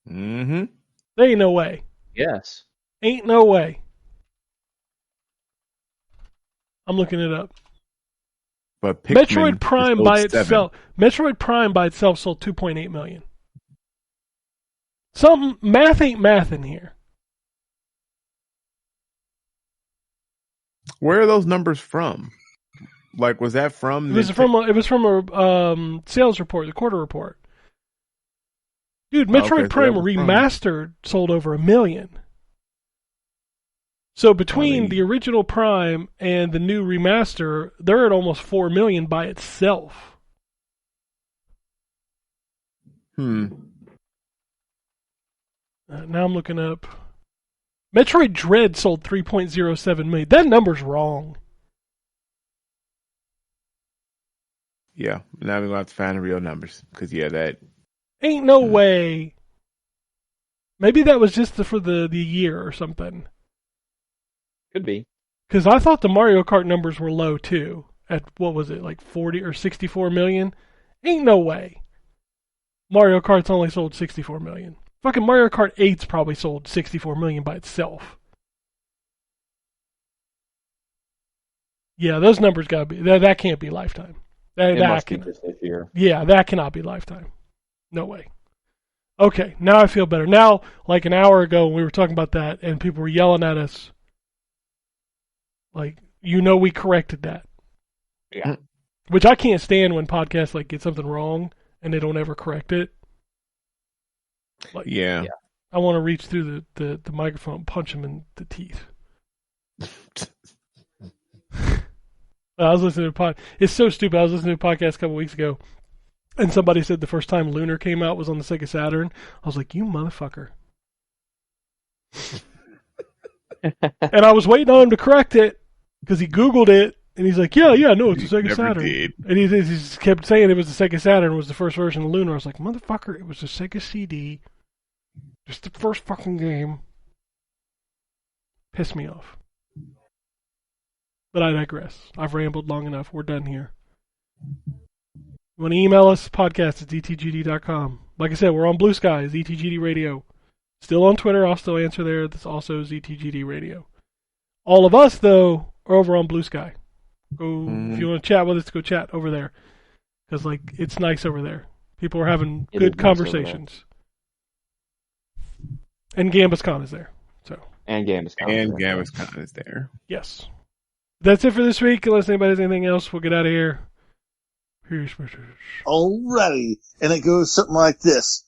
Mm-hmm. There ain't no way. Yes. Ain't no way. I'm looking it up. But Pikmin Metroid Prime sold by 7. itself. Metroid Prime by itself sold 2.8 million. Some math ain't math in here. Where are those numbers from? Like, was that from? It was from a sales report, the quarter report. Dude, Metroid so Prime that was from- Remastered sold over 1 million. So between the original Prime and the new remaster, they're at almost 4 million by itself. Hmm. Now I'm looking up. Metroid Dread sold 3.07 million. That number's wrong. Yeah. Now we're going to have to find the real numbers. Because, yeah, that... Ain't no way. Maybe that was just for the year or something. Could be. Because I thought the Mario Kart numbers were low too. At, what was it, like 40 or 64 million? Ain't no way. Mario Kart's only sold 64 million. Fucking Mario Kart 8's probably sold 64 million by itself. Yeah, those numbers gotta be, that can't be Lifetime. It must be just this year. Yeah, that cannot be Lifetime. No way. Okay, now I feel better. Now, like an hour ago, we were talking about that, and people were yelling at us. Like, we corrected that. Yeah. Which I can't stand when podcasts like get something wrong and they don't ever correct it. Like, Yeah. I want to reach through the microphone and punch him in the teeth. I was listening to It's so stupid. I was listening to a podcast a couple weeks ago, and somebody said the first time Lunar came out was on the Sega Saturn. I was like, you motherfucker. And I was waiting on him to correct it because he Googled it, and he's like, yeah, no, it's a Sega Saturn. Did. And he just kept saying it was the Sega Saturn, was the first version of Lunar. I was like, motherfucker, it was a Sega CD. Just the first fucking game. Pissed me off. But I digress. I've rambled long enough. We're done here. You want to email us? Podcast at ZTGD.com. Like I said, we're on Blue Sky, ZTGD Radio. Still on Twitter. I'll still answer there. That's also ZTGD Radio. All of us, though, are over on Blue Sky. Go If you want to chat with us, go chat over there. Because, it's nice over there. People are having good conversations. And GambusCon is there. And GambusCon. And GambusCon is there. Yes. That's it for this week. Unless anybody has anything else, we'll get out of here. Peace. Alrighty. And it goes something like this.